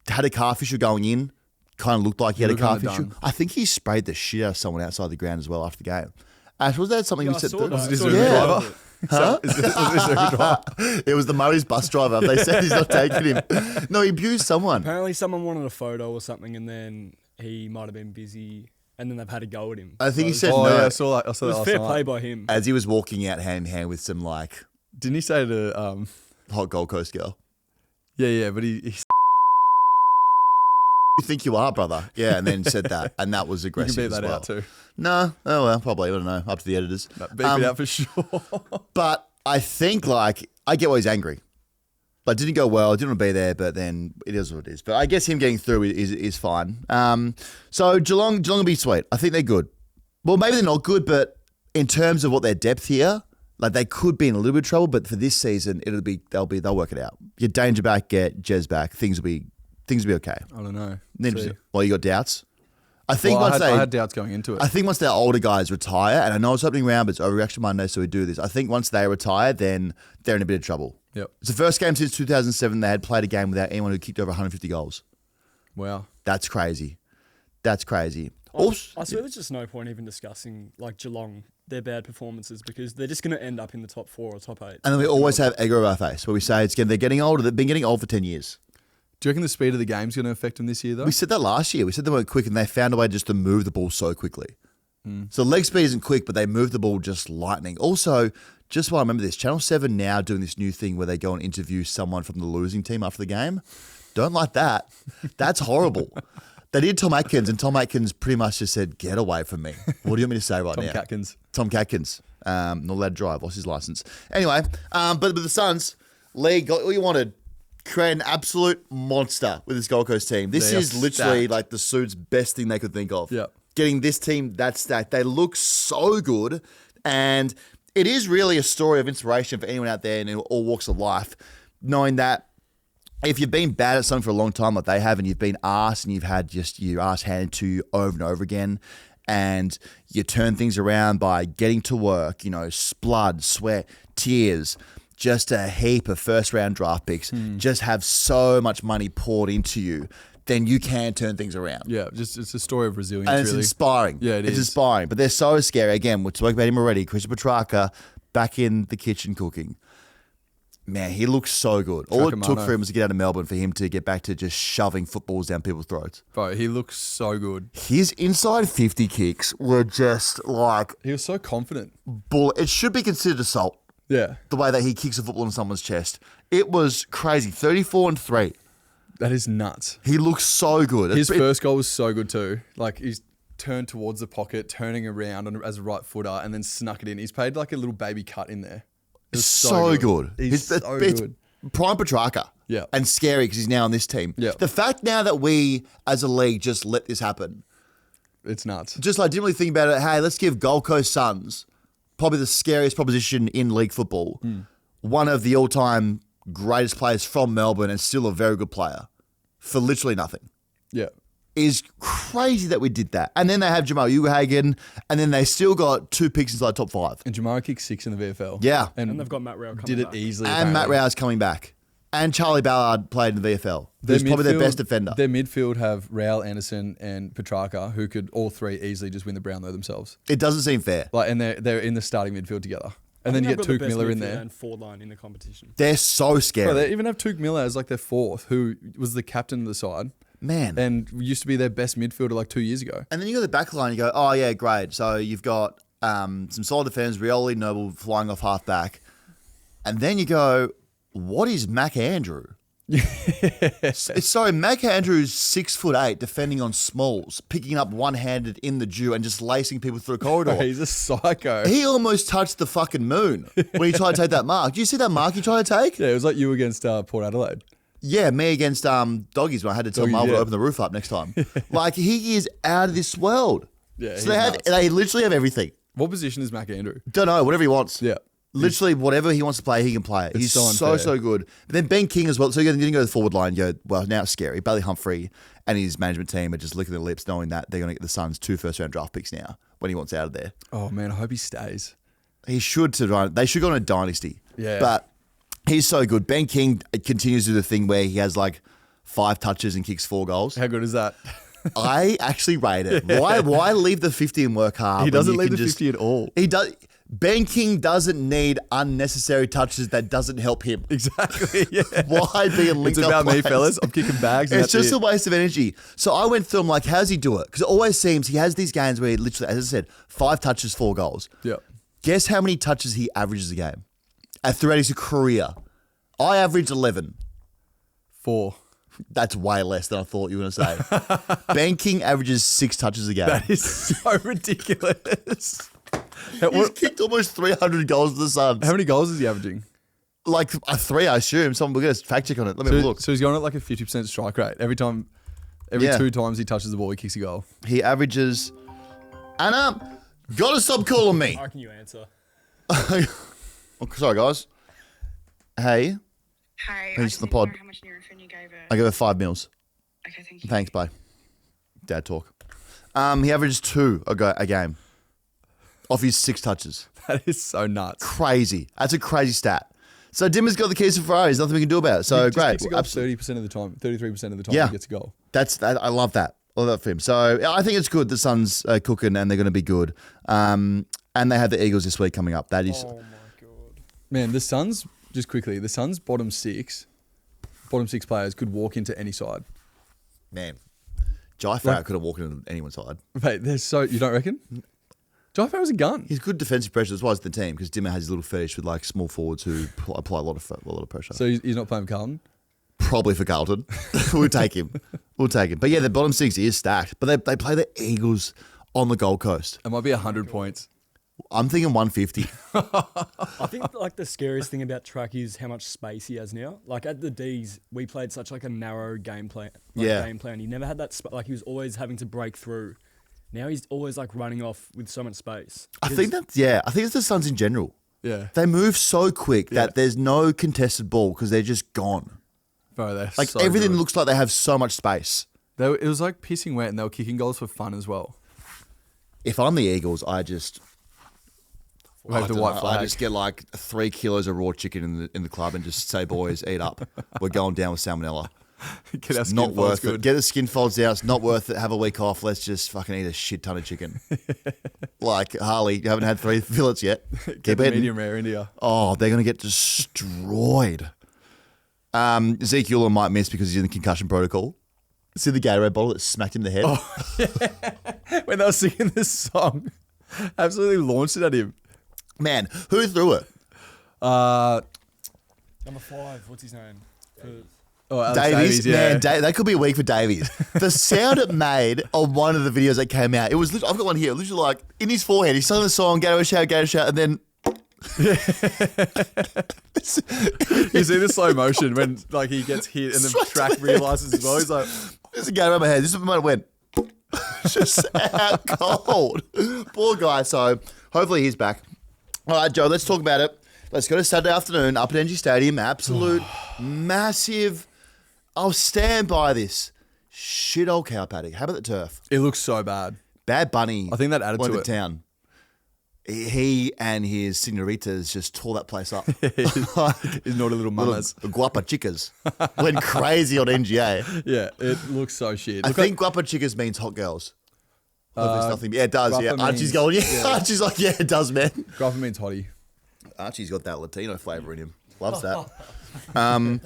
had a calf issue going in. Kind of looked like he had a calf issue. I think he sprayed the shit out of someone outside the ground as well after the game. Ash, was that something we said? Was it his driver? Huh? It was the Murray's bus driver. They said he's not taking him. No, he abused someone. Apparently someone wanted a photo or something and then he might have been busy and then they've had to go at him. I think he said no. Yeah, I saw that. It was fair play by him. As he was walking out hand in hand with some like... Didn't he say to... hot Gold Coast girl? Yeah, but he you think you are, brother? Yeah, and then said that, and that was aggressive. You can beat as that well. out too. No, oh well, probably. I don't know. Up to the editors. No, beat it out for sure. But I think like I get why he's angry. But it didn't go well. It didn't want to be there, but then it is what it is. But I guess him getting through is fine. So Geelong will be sweet. I think they're good. Well, maybe they're not good, but in terms of what their depth here, like they could be in a little bit of trouble. But for this season, they'll work it out. Get Danger back, get Jez back. Things will be okay. I don't know. Well, you got doubts? I think I had doubts going into it. I think once their older guys retire, and I know it's opening round, but it's Overreaction Monday, so we do this. I think once they retire, then they're in a bit of trouble. Yep. It's the first game since 2007 they had played a game without anyone who kicked over 150 goals. Wow. That's crazy. Also, I swear there's just no point even discussing like Geelong, their bad performances, because they're just going to end up in the top 4 or top 8. And then we always have egg over our face where we say they're getting older. They've been getting old for 10 years. Do you reckon the speed of the game's going to affect them this year, though? We said that last year. We said they weren't quick, and they found a way just to move the ball so quickly. So leg speed isn't quick, but they move the ball just lightning. Also, just while I remember this, Channel 7 now doing this new thing where they go and interview someone from the losing team after the game. Don't like that. That's horrible. They did Tom Atkins, and Tom Atkins pretty much just said, "Get away from me." What do you want me to say right now? Tom Catkins. Not allowed to drive. Lost his license. Anyway, but with the Suns, Lee got all you wanted. Create an absolute monster with this Gold Coast team. This is literally like the Suits' best thing they could think of. Yeah. Getting this team that stacked. They look so good. And it is really a story of inspiration for anyone out there in all walks of life, knowing that if you've been bad at something for a long time like they have, and you've been arsed and you've had just your ass handed to you over and over again, and you turn things around by getting to work, blood, sweat, tears, just a heap of first-round draft picks, just have so much money poured into you, then you can turn things around. Yeah, it's a story of resilience, and it's really. inspiring. Yeah, it's inspiring. But they're so scary. Again, we spoke about him already. Christian Petrarca back in the kitchen cooking. Man, he looks so good. All it took for him was to get out of Melbourne for him to get back to just shoving footballs down people's throats. Bro, he looks so good. His inside 50 kicks were just like... He was so confident. It should be considered assault. Yeah. The way that he kicks a football in someone's chest. It was crazy. 34-3. That is nuts. He looks so good. His first goal was so good too. Like he's turned towards the pocket, turning around as a right footer, and then snuck it in. He's played like a little baby cut in there. is so good. He's so it's good. Prime Petrarca. Yeah. And scary because he's now on this team. Yeah. The fact now that we, as a league, just let this happen. It's nuts. Just like, didn't really think about it. Hey, let's give Gold Coast Suns probably the scariest proposition in league football. One of the all-time greatest players from Melbourne and still a very good player for literally nothing. Yeah. Is crazy that we did that. And then they have Jamal Uhagen, and then they still got 2 picks inside top 5. And Jamara kicked 6 in the VFL. Yeah. And they've got Matt Rao coming did it back. easily. And Matt Rao's coming back. And Charlie Ballard played in the VFL. Who's probably their best defender. Their midfield have Rao, Anderson, and Petrarca, who could all 3 easily just win the Brownlow themselves. It doesn't seem fair. Like, and they're in the starting midfield together. And then you get Tuke Miller in there. And forward line in the competition. They're so scary. Bro, they even have Tuke Miller as like their 4th, who was the captain of the side. Man. And used to be their best midfielder like 2 years ago. And then you go to the back line, you go, oh, yeah, great. So you've got some solid defenders, Rioli, Noble flying off half back. And then you go, what is Mac Andrew? Sorry, Mac Andrew's 6'8", defending on smalls, picking up one-handed in the dew and just lacing people through a corridor. Bro, he's a psycho. He almost touched the fucking moon when he tried to take that mark. Do you see that mark he tried to take? Yeah, it was like you against Port Adelaide. Yeah, me against Doggies when I had to tell Marvel to open the roof up next time. Like, he is out of this world. Yeah, so they literally have everything. What position is Mac Andrew? Don't know, whatever he wants. Yeah. Literally, whatever he wants to play, he can play it. He's so good. But then Ben King as well. So you didn't go to the forward line. You go, well, now it's scary. Bailey Humphrey and his management team are just licking their lips knowing that they're going to get the Suns 2 first-round draft picks now when he wants out of there. Oh, man, I hope he stays. He should. They should go on a dynasty. Yeah. But he's so good. Ben King continues to do the thing where he has like 5 touches and kicks 4 goals. How good is that? I actually rate it. Why leave the 50 and work hard? He doesn't leave the 50 at all. He does. Ben King doesn't need unnecessary touches that doesn't help him. Exactly, yeah. Why be a linked It's up about me, players? fellas. I'm kicking bags. It's just a waste of energy. So I went through him like, how's he do it? Because it always seems he has these games where he literally, as I said, 5 touches, 4 goals. Yeah. Guess how many touches he averages a game throughout his career? I averaged 11. 4. That's way less than I thought you were going to say. Ben King averages 6 touches a game. That is so ridiculous. He's kicked almost 300 goals for the Suns. How many goals is he averaging? Like 3, I assume. We're going to fact check on it. Let me have a look. So he's going at like a 50% strike rate. Every 2 times he touches the ball, he kicks a goal. He averages... Anna, gotta stop calling me. How can you answer? Oh, sorry, guys. Hey. Hey, Thanks for the pod. How much Nurofen you gave her? I gave her 5 mils. Okay, thank you. Thanks, bye. Dad talk. He averages 2 a game off his 6 touches. That is so nuts. Crazy. That's a crazy stat. So Dimmer's got the keys to Ferrari. There's nothing we can do about it. So He just great. kicks a goal 30% of the time, 33% of the time he gets a goal. I love that. I love that for him. So I think it's good. The Suns are cooking and they're going to be good. And they have the Eagles this week coming up. That is. Oh my god. Man, the Suns, just quickly, the Suns' bottom 6 players could walk into any side. Man, Jai Farrow could have walked into anyone's side. Mate, they're so, you don't reckon? Jai Farrow's a gun. He's good defensive pressure. That's why he's the team, because Dimmer has his little fetish with like small forwards who apply a lot of pressure. So he's not playing for Carlton? Probably for Carlton. We'll take him. But yeah, the bottom 6 is stacked. But they play the Eagles on the Gold Coast. It might be 100 points. I'm thinking 150. I think like the scariest thing about Track is how much space he has now. Like at the D's, we played such like a narrow game plan. He never had that. Like he was always having to break through. Now he's always like running off with so much space. I think it's the Suns in general. Yeah. They move so quick that there's no contested ball because they're just gone. Bro, they're like so everything good. looks like they have so much space. It was like pissing wet and they were kicking goals for fun as well. If I'm the Eagles, I just wave the white flag. I just get like 3 kilos of raw chicken in the club and just say, boys, eat up. We're going down with salmonella. Get our It's skin not folds worth good. it. Get the skin folds out. It's not worth it. Have a week off. Let's just fucking eat a shit ton of chicken. Like Harley, you haven't had 3 fillets yet. Get the medium rare India. Oh, they're going to get destroyed. Ezekiel might miss because he's in the concussion protocol. See the Gatorade bottle that smacked him in the head? Oh, yeah. When they were singing this song, absolutely launched it at him. Man, who threw it? Number 5, what's his name? Alex Davies, yeah. man, that could be a week for Davies. The sound it made on one of the videos that came out, it was. I've got one here. Literally, like in his forehead, he's sung the song, "Go to a shout," and then You see the slow motion when like he gets hit and the track realises as well. He's like, "This is going around my head. This is where it went." Just out cold. Poor guy. So hopefully he's back. All right, Joe. Let's talk about it. Let's go to Saturday afternoon up at NG Stadium. Absolute massive. I'll stand by this. Shit old cow paddock. How about the turf? it looks so bad. Bad Bunny. I think that added went to to it. town. He and his senoritas just tore that place up. His naughty little mamas. Guapa chicas went crazy on NGA. Yeah, it looks so shit. I think guapa chicas means hot girls. Hopefully it's nothing. Yeah, it does. guapa Yeah, Archie's means- going. Yeah, yeah. Archie's like, yeah, it does, man. Guapa means hottie. Archie's got that Latino flavour in him. Loves that.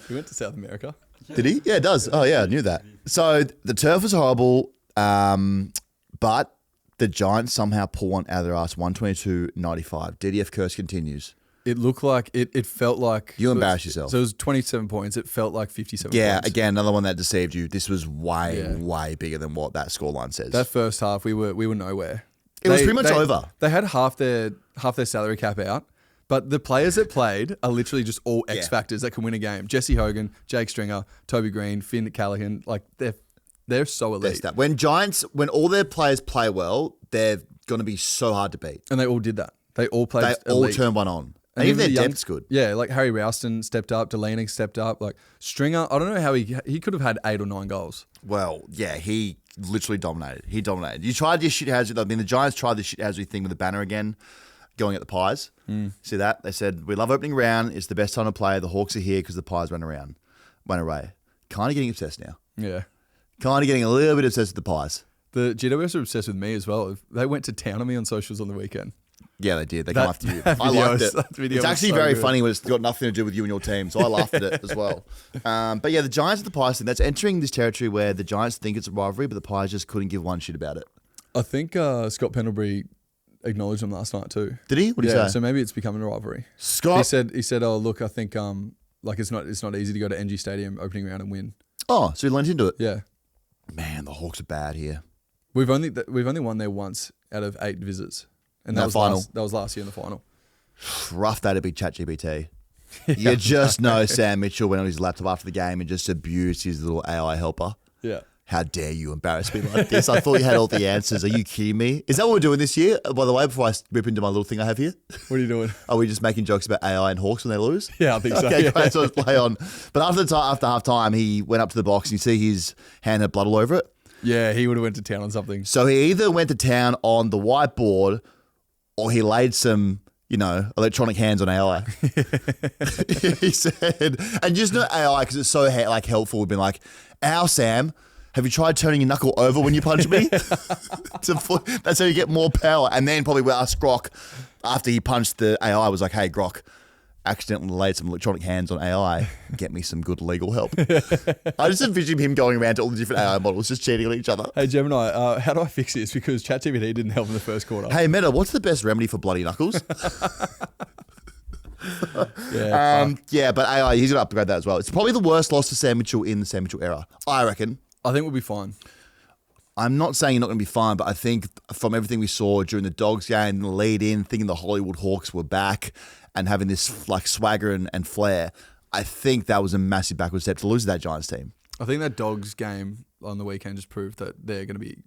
He went to South America. Did he? Yeah, it does. Oh, yeah, I knew that. So the turf was horrible, but the Giants somehow pull one out of their ass, 122.95. DDF curse continues. It looked like, it felt like... You embarrassed yourself. So it was 27 points. It felt like 57 Yeah, points. again, another one that deceived you. This was way bigger than what that scoreline says. That first half, we were nowhere. It was pretty much over. They had half their salary cap out, but the players that played are literally just all X factors that can win a game. Jesse Hogan, Jake Stringer, Toby Green, Finn Callaghan, like they're so elite. When all their players play well, they're going to be so hard to beat. And they all did that. They all played They all elite. turned one on. And even even their the depth's good. Yeah, like Harry Ralston stepped up, Delaney stepped up, like Stringer, I don't know how he could have had 8 or 9 goals. Well, yeah, he literally dominated. He dominated. You tried your shithousery. I mean, the Giants tried the shithousery thing with the banner again, going at the Pies. See that? They said, we love opening round. It's the best time to play. The Hawks are here because the Pies went away. Kind of getting obsessed now. Yeah. Kind of getting a little bit obsessed with the Pies. The GWS are obsessed with me as well. They went to town on me on socials on the weekend. Yeah, they did. They come after you. That I liked it. that video It's was actually so very good. funny when it's got nothing to do with you and your team. So I laughed at it as well. But yeah, the Giants and the Pies thing, that's entering this territory where the Giants think it's a rivalry, but the Pies just couldn't give one shit about it. I think Scott Pendlebury acknowledged them last night too. Did he? What did he say? So maybe it's becoming a rivalry. Scott? He said, oh look, I think like it's not easy to go to NG Stadium opening round and win. Oh, so he leant into it. Yeah. Man, the Hawks are bad here. We've only won there once out of 8 visits. And that was last year in the final. Rough day to be ChatGPT. You just know Sam Mitchell went on his laptop after the game and just abused his little AI helper. Yeah. How dare you embarrass me like this? I thought you had all the answers. Are you kidding me? Is that what we're doing this year? By the way, before I rip into my little thing I have here. What are you doing? Are we just making jokes about AI and Hawks when they lose? Yeah, I think so. Okay, Yeah. great. So let's play on. But after half time, he went up to the box and you see his hand had blood all over it. Yeah, he would have went to town on something. So he either went to town on the whiteboard or he laid some, electronic hands on AI. He said, and just not AI because it's so helpful. We've been like, ow, Sam, have you tried turning your knuckle over when you punch me? That's how you get more power. And then probably we asked Grok after he punched the AI, was like, hey, Grok, accidentally laid some electronic hands on AI. Get me some good legal help. I just envision him going around to all the different AI models just cheating on each other. Hey, Gemini, how do I fix this? Because ChatGPT didn't help in the first quarter. Hey, Meta, what's the best remedy for bloody knuckles? Yeah, but AI, he's going to upgrade that as well. It's probably the worst loss to Sam Mitchell in the Sam Mitchell era, I reckon. I think we'll be fine. I'm not saying you're not going to be fine, but I think from everything we saw during the Dogs game, the lead in, thinking the Hollywood Hawks were back and having this like swagger and flair, I think that was a massive backward step to lose that Giants team. I think that Dogs game on the weekend just proved that they're going to be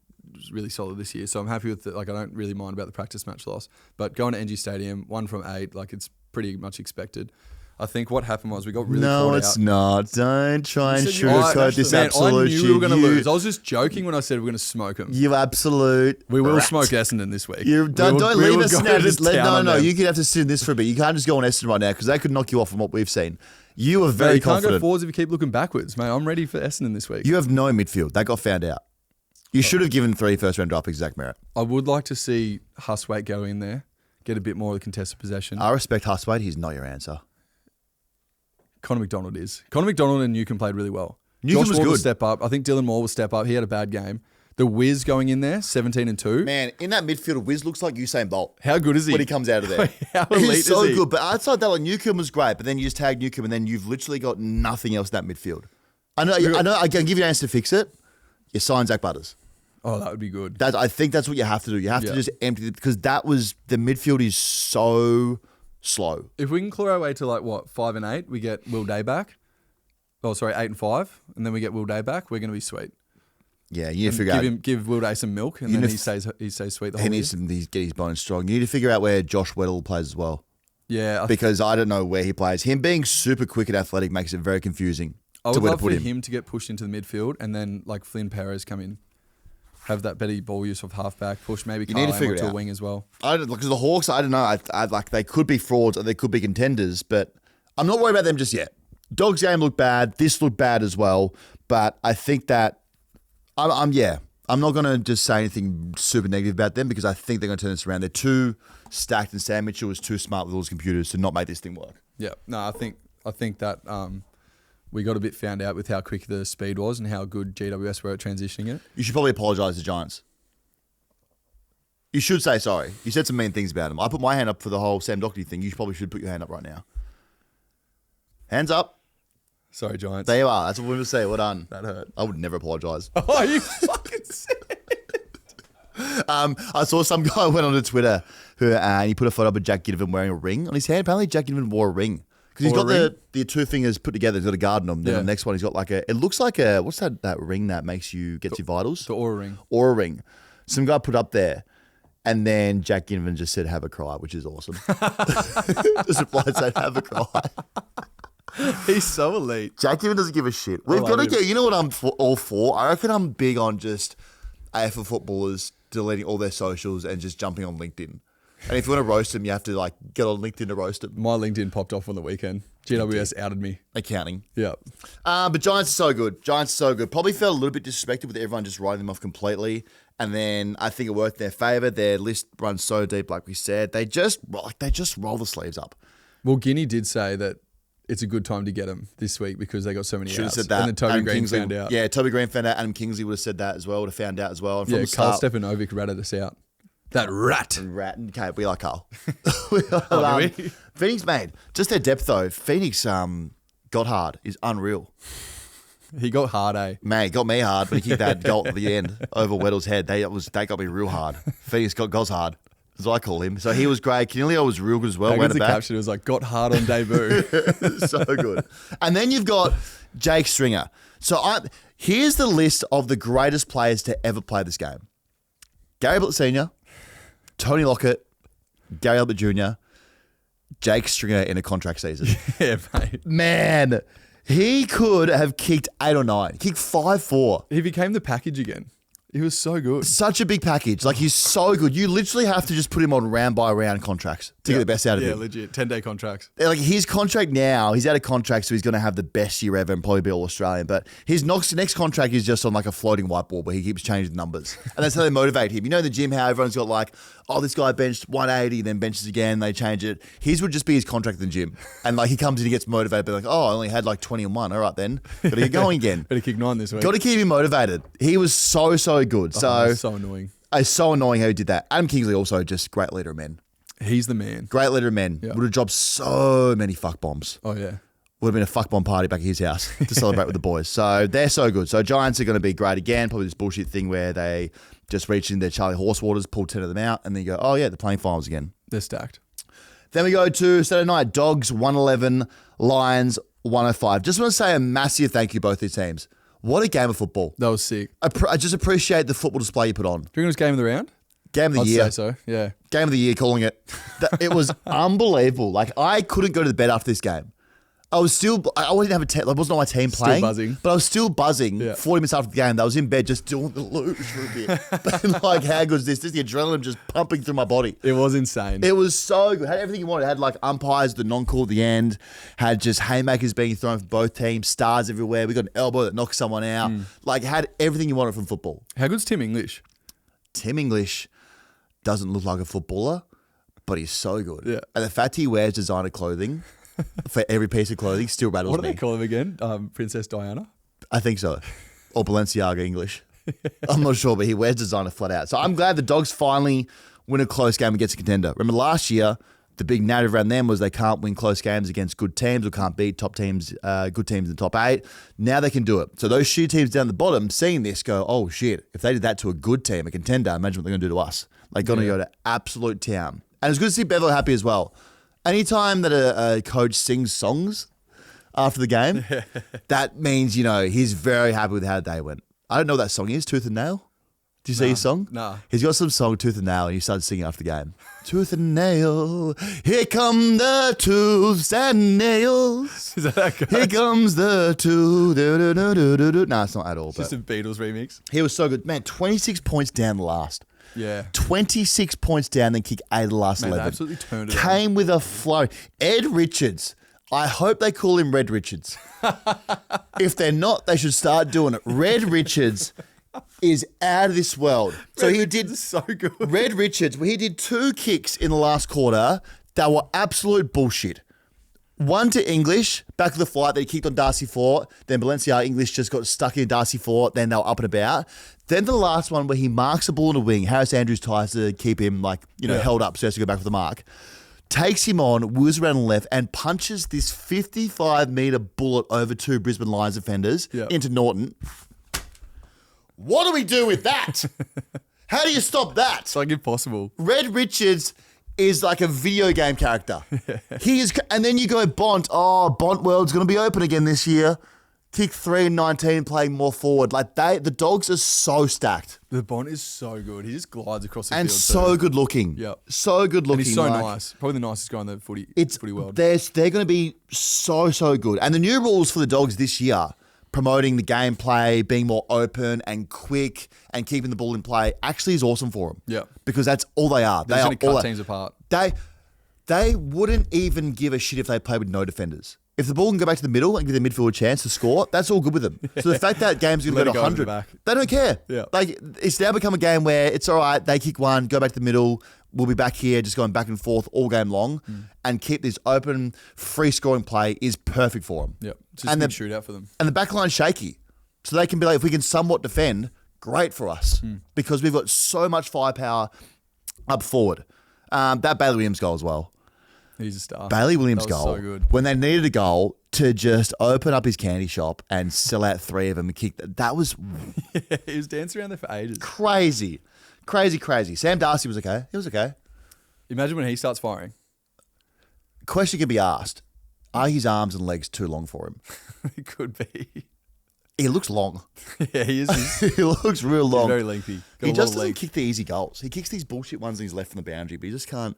really solid this year. So I'm happy with it. Like, I don't really mind about the practice match loss, but going to NG Stadium, 1 from 8, like it's pretty much expected. I think what happened was we got really caught out. No, it's not. Don't try and sugarcoat this absolute shit. I knew we were going to lose. I was just joking when I said we were going to smoke them. You absolute We will rat. smoke Essendon this week. Don't leave us now. No, You you could have to sit in this for a bit. You can't just go on Essendon right now because they could knock you off from what we've seen. You are very you can't confident. go forwards if you keep looking backwards, mate. I'm ready for Essendon this week. You have no midfield. That got found out. You should have given 3 first-round draft picks Zach Merritt. I would like to see Huswaite go in there, get a bit more of the contested possession. I respect Huswaite. He's not your answer. Connor McDonald is. Connor McDonald and Newcomb played really well. Newcomb Josh was Ward will good. step up. I think Dylan Moore will step up. He had a bad game. The Wiz going in there, 17-2. Man, in that midfield, Wiz looks like Usain Bolt. How good is he? When he comes out of there. How elite He's so is he? good. But outside that, like, Newcomb was great. But then you just tag Newcomb and then you've literally got nothing else in that midfield. I know. I can give you an answer to fix it. You sign Zach Butters. Oh, that would be good. I think that's what you have to do. You have to just empty it because the midfield is so slow. If we can claw our way to like what 5 and 8, we get Will Day back. Oh, sorry, 8 and 5, and then we get Will Day back. We're going to be sweet. Yeah, you need to figure out. Give Will Day some milk, and then he stays sweet the whole year. He needs to get his bones strong. You need to figure out where Josh Weddle plays as well. Yeah, because I don't know where he plays. Him being super quick and athletic makes it very confusing. I would love for him to get pushed into the midfield, and then like Flynn Perez come in. Have that better ball use of halfback, push maybe Carl Amor to a wing as well. Because the Hawks, I don't know. I like they could be frauds or they could be contenders, but I'm not worried about them just yet. Dogs game looked bad. This looked bad as well. But I think that I'm not going to just say anything super negative about them because I think they're going to turn this around. They're too stacked, and Sam Mitchell was too smart with all his computers to not make this thing work. Yeah, no, I think that we got a bit found out with how quick the speed was and how good GWS were at transitioning it. You should probably apologise to Giants. You should say sorry. You said some mean things about him. I put my hand up for the whole Sam Doherty thing. You probably should put your hand up right now. Hands up. Sorry, Giants. There you are. That's what we would say. Well done. That hurt. I would never apologise. Oh, you fucking said. I saw some guy went onto Twitter and he put a photo of Jack Ginnivan wearing a ring on his hand. Apparently, Jack Ginnivan wore a ring. Because he's got the two fingers put together. He's got a guard on them. Then the next one, he's got like it looks like what's that ring that gets your vitals? The Aura ring. Aura ring. Some guy put up there. And then Jack Ginnivan just said, have a cry, which is awesome. Just replied saying, have a cry. He's so elite. Jack Ginnivan doesn't give a shit. We've got to get, you know what I'm all for? I reckon I'm big on just AFL footballers deleting all their socials and just jumping on LinkedIn. And if you want to roast them, you have to like get on LinkedIn to roast them. My LinkedIn popped off on the weekend. GWS outed me. Accounting. Yeah. But Giants are so good. Probably felt a little bit disrespected with everyone just writing them off completely. And then I think it worked in their favour. Their list runs so deep, like we said. They just roll the sleeves up. Well, Guinea did say that it's a good time to get them this week because they got so many outs. Should have said that. And then Toby Green found out. Yeah, Toby Green found out. Adam Kingsley would have said that as well. Would have found out as well. And yeah, Carl Stefanovic ratted us out. That rat. Okay, we like Carl. Phoenix, mate. Just their depth though. Phoenix, Goddard is unreal. He got hard, eh? Man, he got me hard when he kicked that goal at the end over Weddle's head. That got me real hard. Phoenix got Goz hard. That's what I call him. So he was great. Canelio was real good as well. Went the caption. It was like, got hard on debut. So good. And then you've got Jake Stringer. So here's the list of the greatest players to ever play this game. Gary Ablett Sr., Tony Lockett, Gary Ablett Jr., Jake Stringer in a contract season. Yeah, mate. Man, he could have kicked 8 or 9. Kicked 5-4. He became the package again. He was so good. Such a big package. Like, he's so good. You literally have to just put him on round-by-round contracts to get the best out of him. Yeah, legit. 10-day contracts. Like, his contract now, he's out of contract, so he's going to have the best year ever and probably be All-Australian. But his next contract is just on, like, a floating whiteboard where he keeps changing the numbers. And that's how they motivate him. You know in the gym how everyone's got, like, oh, this guy benched 180, then benches again, they change it. His would just be his contract in the gym. And, like, he comes in, he gets motivated, but like, oh, I only had, like, 20 and 1. All right, then. Got to get going again. Better kick 9 this week. Got to keep him motivated. He was so, so good. So annoying. It's so annoying how he did that. Adam Kingsley also just great leader of men. He's the man. Great leader of men. Yeah. Would have dropped so many fuck bombs. Oh, yeah. Would have been a fuck bomb party back at his house to celebrate with the boys. So they're so good. So Giants are going to be great again. Probably this bullshit thing where they just reach in their Charlie Horse waters, pull 10 of them out, and then you go, oh yeah, they're playing finals again. They're stacked. Then we go to Saturday night. Dogs 111, Lions 105. Just want to say a massive thank you to both these teams. What a game of football. That was sick. I just appreciate the football display you put on. Do you think it was game of the round? Game of the year. I'd say so, yeah. Game of the year, calling it. It was unbelievable. Like, I couldn't go to the bed after this game. I didn't have a team. It wasn't my team playing. Still buzzing. But I was still buzzing 40 minutes after the game. I was in bed just doing the luge for a bit. But like, how good is this? This is the adrenaline just pumping through my body. It was insane. It was so good. Had everything you wanted. It had like umpires, the non-call at the end. Had just haymakers being thrown for both teams. Stars everywhere. We got an elbow that knocked someone out. Like, had everything you wanted from football. How good's Tim English? Tim English doesn't look like a footballer, but he's so good. Yeah. And the fact he wears designer clothing for every piece of clothing still rattles me. What do they call him again? Princess Diana? I think so. Or Balenciaga English. I'm not sure, but he wears designer flat out. So I'm glad the Dogs finally win a close game against a contender. Remember last year, the big narrative around them was they can't win close games against good teams or can't beat top teams, good teams in the top 8. Now they can do it. So those shitty teams down the bottom seeing this go, oh shit, if they did that to a good team, a contender, imagine what they're going to do to us. They're going to go to absolute town. And it's good to see Beverly happy as well. Anytime that a coach sings songs after the game, that means, he's very happy with how the day went. I don't know what that song is, Tooth and Nail. Did you see his song? Nah. He's got some song, Tooth and Nail, and he started singing after the game. Tooth and nail, here come the tooths and nails. Is that good? Here comes the tooth. No, it's not at all. It's just a Beatles remix. He was so good. Man, 26 points down the last. Yeah. 26 points down, then kick 8 of the last 11. They absolutely turned it Came with a flow. Ed Richards. I hope they call him Red Richards. If they're not, they should start doing it. Red Richards is out of this world. So he did so good. Red Richards, he did 2 kicks in the last quarter that were absolute bullshit. One to English, back of the flight that he kicked on Darcy Fort. Then Balenciaga English just got stuck in Darcy Fort. Then they were up and about. Then the last one where he marks the ball in a wing. Harris Andrews tries to keep him held up so he has to go back for the mark. Takes him on, wheels around the left and punches this 55-metre bullet over 2 Brisbane Lions defenders into Norton. What do we do with that? How do you stop that? It's like impossible. Red Richards is like a video game character. He is, and then you go Bont. Oh, Bont World's going to be open again this year. Kick 3 and 19, playing more forward. Like the Dogs are so stacked. The Bont is so good. He just glides across the and field. And so too. good looking. Yep. So good looking. And he's so nice. Probably the nicest guy in the footy world. They're going to be so good. And the new rules for the Dogs this year, promoting the gameplay, being more open and quick and keeping the ball in play, actually is awesome for them. Yeah. Because that's all they are. They're going to cut teams apart. They wouldn't even give a shit if they played with no defenders. If the ball can go back to the middle and give the midfield a chance to score, that's all good with them. So the fact that game's going to go to 100, they don't care. Yeah. Like, it's now become a game where it's all right, they kick one, go back to the middle, we'll be back here just going back and forth all game long and keep this open, free scoring play is perfect for them. Yep. It's just a big shootout for them. And the back line's shaky. So they can be like, if we can somewhat defend, great for us because we've got so much firepower up forward. That Bailey Williams goal as well. He's a star. Bailey Williams' goal. So good. When they needed a goal to just open up his candy shop and sell out 3 of them and kick. That was he was dancing around there for ages. Crazy. Sam Darcy was okay. He was okay. Imagine when he starts firing. Question can be asked. Are his arms and legs too long for him? It could be. He looks long. Yeah, he is. He looks real long. He's very lengthy. He just doesn't kick the easy goals. He kicks these bullshit ones and he's left from the boundary, but he just can't.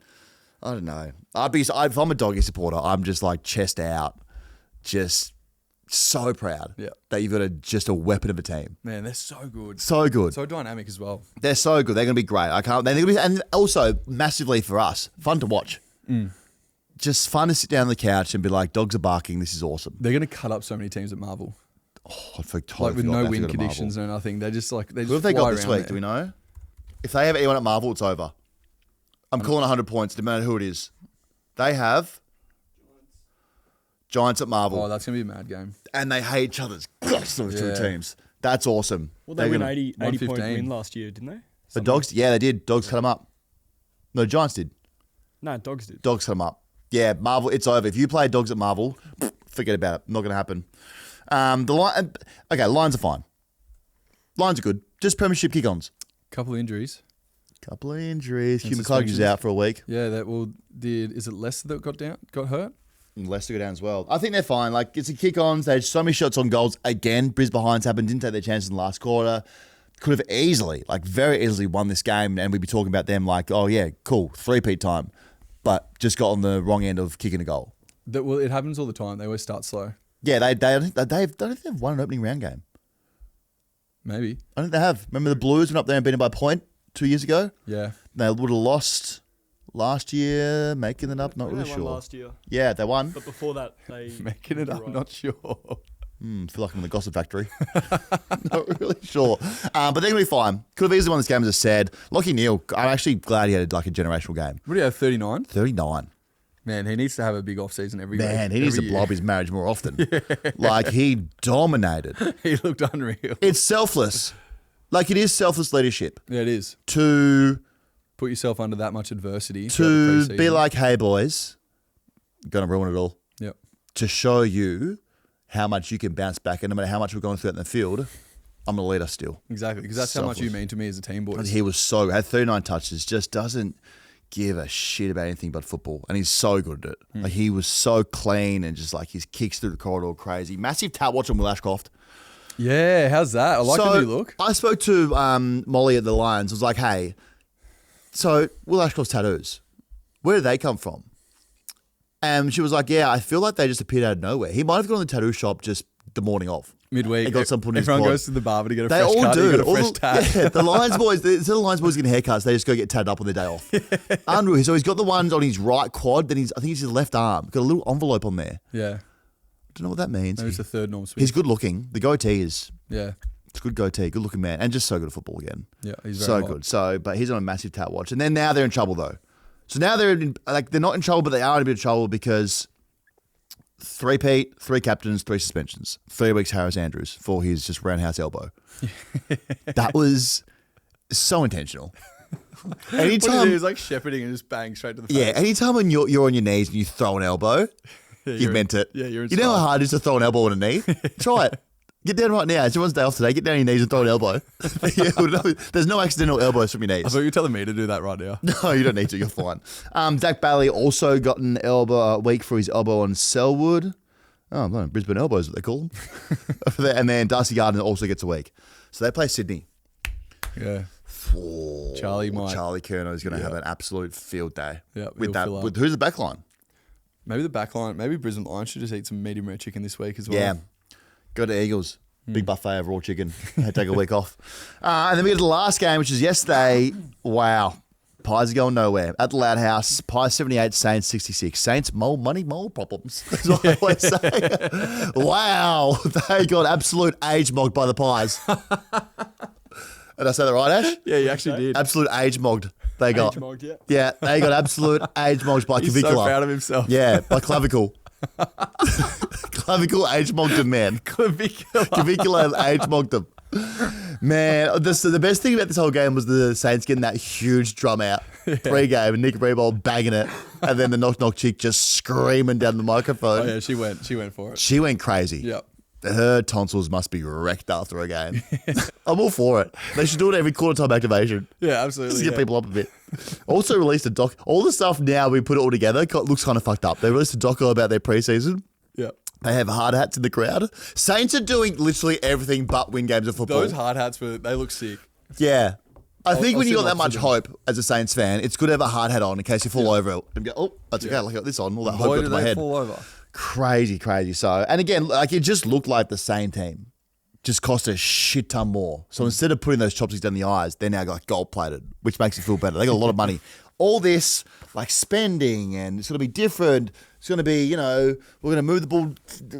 I don't know. If I'm a Doggy supporter, I'm just like chest out, just so proud that you've got just a weapon of a team. Man, they're so good. So good. So dynamic as well. They're so good. They're going to be great. And also massively for us, fun to watch. Just fun to sit down on the couch and be like, dogs are barking. This is awesome. They're going to cut up so many teams at Marvel. Oh, totally with no wind conditions, no nothing. They're just like, who have they got this week? Do we know? If they have anyone at Marvel, it's over. I'm calling 100 points, no matter who it is. They have Giants at Marvel. Oh, that's going to be a mad game. And they hate each other's guts, those 2 teams. That's awesome. Well, they win 80 point win last year, didn't they? The Dogs, they did. Dogs cut them up. No, Giants did. No, Dogs did. Dogs cut them up. Yeah, Marvel, it's over. If you play Dogs at Marvel, forget about it. Not going to happen. Lions are fine. Lions are good. Just premiership kick-ons. Couple of injuries. Hugh McClugg's out for a week. Yeah, is it Leicester that got hurt? And Leicester go down as well. I think they're fine. Like, it's a kick-ons. They had so many shots on goals. Again, Brisbane Hines happened. Didn't take their chances in the last quarter. Could have easily, very easily won this game. And we'd be talking about them like, oh yeah, cool, 3-peat time. But just got on the wrong end of kicking a goal. It happens all the time. They always start slow. Yeah, I don't think they've won an opening round game. Maybe. I think they have. Remember the Blues went up there and beat them by a point 2 years ago? Yeah. They would have lost last year, making it up, not really sure. Won last year. Yeah, they won. But before that, they... Making it up, not sure. Feel like I'm in the gossip factory. Not really sure. But they're going to be fine. Could have easily won this game, as I said. Lachie Neale, I'm actually glad he had a generational game. What do you have, 39? 39. Man, he needs to have a big off-season every year. Man, he needs to blow up his marriage more often. Like, he dominated. He looked unreal. It's selfless. Like, it is selfless leadership. Yeah, it is. To put yourself under that much adversity. To be like, hey, boys, going to ruin it all. Yep. To show you how much you can bounce back, and no matter how much we're going through out in the field, I'm going to lead us still. Exactly, because that's selfless. How much you mean to me as a team, boys. And he was had 39 touches, just doesn't give a shit about anything but football, and he's so good at it. Like he was so clean and just like his kicks through the corridor crazy. Massive tat watch on Will Ashcroft. Yeah, how's that? I like the new look. I spoke to Molly at the Lions. I was like, hey, so Will Ashcroft's tattoos, where did they come from? And she was like, yeah, I feel like they just appeared out of nowhere. He might have gone to the tattoo shop just the morning of. Midweek, and got some put in his everyone quad. goes to the barber to get a they fresh all cut. do. Get a fresh tat. Yeah, the Lions boys, instead of the Lions boys getting haircuts, they just go get tatted up on their day off. Unreal. So he's got the ones on his right quad, then I think it's his left arm. Got a little envelope on there. Yeah. I don't know what that means. Maybe it's the third Norm Smith. He's good looking. The goatee is. Yeah. It's a good goatee, good looking man, and just so good at football again. Yeah, he's very so hot. good. So, but he's on a massive tat watch, and then now they're in trouble though. So now they're not in trouble, but they are in a bit of trouble because 3-peat, 3 captains, 3 suspensions, 3 weeks Harris Andrews for his just roundhouse elbow. That was so intentional. Anytime he was like shepherding and just bang straight to the face. Yeah, anytime when you're on your knees and you throw an elbow, you've meant it. Yeah, you're in You know how hard it is to throw an elbow on a knee? Try it. Get down right now. It's everyone's day off today. Get down on your knees and throw an elbow. There's no accidental elbows from your knees. I thought you were telling me to do that right now. No, you don't need to. You're fine. Zach Bailey also got an elbow week for his elbow on Selwood. Oh, no, Brisbane elbows, what they call them. And then Darcy Gardner also gets a week. So they play Sydney. Yeah. Oh, Charlie Kerno is going to have an absolute field day. Yeah, with that. With who's the back line? Maybe the back line. Maybe Brisbane Lions should just eat some medium rare chicken this week as well. Yeah. Go to Eagles. Big buffet of raw chicken. Take a week off. And then we get to the last game, which is yesterday. Wow. Pies are going nowhere. At the Loud House, Pies 78, Saints 66. Saints, mole money, mole problems. That's what I always say. Wow. They got absolute age mogged by the Pies. Did I say that right, Ash? Yeah, you actually did. Absolute age mogged. They got. Age mogged, yeah. Yeah, they got absolute age mogged by He's Clavicular. so proud of himself. Yeah, by clavicle. Clavicle age mogged him, man. Clavicular age mogged him. Man, the best thing about this whole game was the Saints getting that huge drum out pre-game and Nick Rebold bagging it, and then the knock chick just screaming down the microphone. Oh yeah, she went for it. She went crazy. Yep. Her tonsils must be wrecked after a game. I'm all for it. They should do it every quarter time activation. Yeah, absolutely. Just to get people up a bit. Also released a doc. All the stuff now we put it all together looks kind of fucked up. They released a doco about their preseason. Yeah. They have hard hats in the crowd. Saints are doing literally everything but win games of football. Those hard hats, they look sick. Yeah. I think when you got that much them. hope as a Saints fan, it's good to have a hard hat on in case you fall over and go, oh, that's okay. Like I got this on. All that hope got to my head. Fall over. Crazy. So, and again, like it just looked like the same team. Just cost a shit ton more. So instead of putting those chopsticks down the eyes, they're now like gold plated, which makes you feel better. They got a lot of money. All this like spending and it's going to be different. It's going to be, we're going to move the ball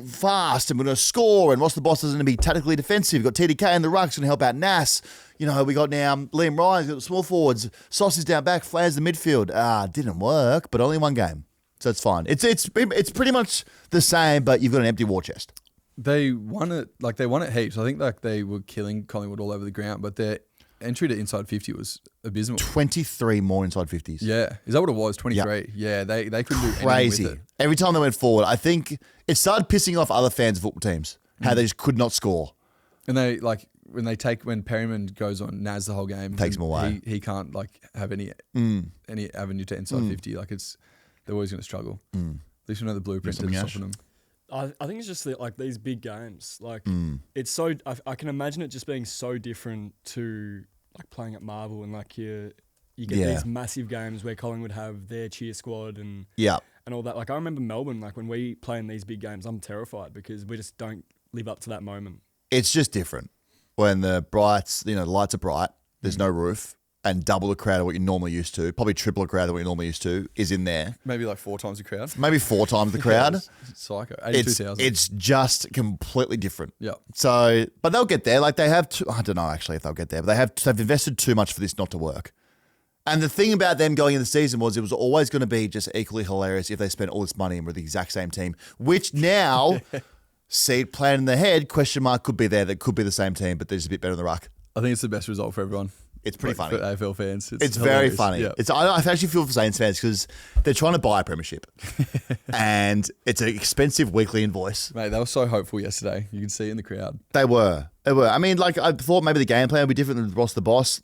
fast and we're going to score. And Ross the Boss is going to be tactically defensive. We've got TDK in the ruck, going to help out Nas. We got now Liam Ryan's got the small forwards. Sauce is down back, Flair's the midfield. Didn't work, but only one game. So it's fine. It's pretty much the same, but you've got an empty war chest. They won it heaps. I think like they were killing Collingwood all over the ground, but their entry to inside 50 was abysmal. 23 more inside 50s. Yeah. Is that what it was? 23. Yep. Yeah, they couldn't do Crazy. anything with it. Every time they went forward, I think it started pissing off other fans of football teams, how they just could not score. And they when Perryman goes on Naz the whole game, takes him away. He can't like have any avenue to inside 50. Like they're always going to struggle. At least we know the blueprint to stopping them. I think it's just like these big games. Like it's so I can imagine it just being so different to like playing at Marvel and like you get these massive games where Collingwood have their cheer squad and all that. Like I remember Melbourne, like when we play in these big games, I'm terrified because we just don't live up to that moment. It's just different when the lights are bright. There's no roof. And double the crowd of what you're normally used to, probably triple the crowd of what you're normally used to, is in there. Maybe like 4 times the crowd. Maybe 4 times the crowd. It's psycho. 82,000. It's just completely different. Yeah. So, but they'll get there. Like they have, I don't know actually if they'll get there, but they've invested too much for this not to work. And the thing about them going in the season was it was always going to be just equally hilarious if they spent all this money and were the exact same team, which now, seed plan in the head, question mark could be there. That could be the same team, but they're just a bit better in the ruck. I think it's the best result for everyone. It's pretty funny. For AFL fans. It's very funny. Yep. I actually feel for Saints fans because they're trying to buy a premiership. And it's an expensive weekly invoice. Mate, they were so hopeful yesterday. You can see it in the crowd. They were. I mean, like I thought maybe the game plan would be different than Ross the Boss.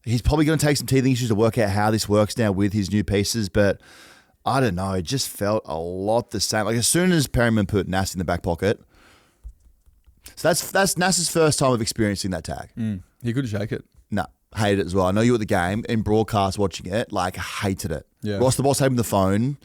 He's probably going to take some teething issues to work out how this works now with his new pieces, but I don't know. It just felt a lot the same. Like as soon as Perryman put Nass in the back pocket, so that's Nass's first time of experiencing that tag. He couldn't shake it. No, hated it as well. I know you were at the game in broadcast watching it, like hated it. Yeah. Ross the boss had him the phone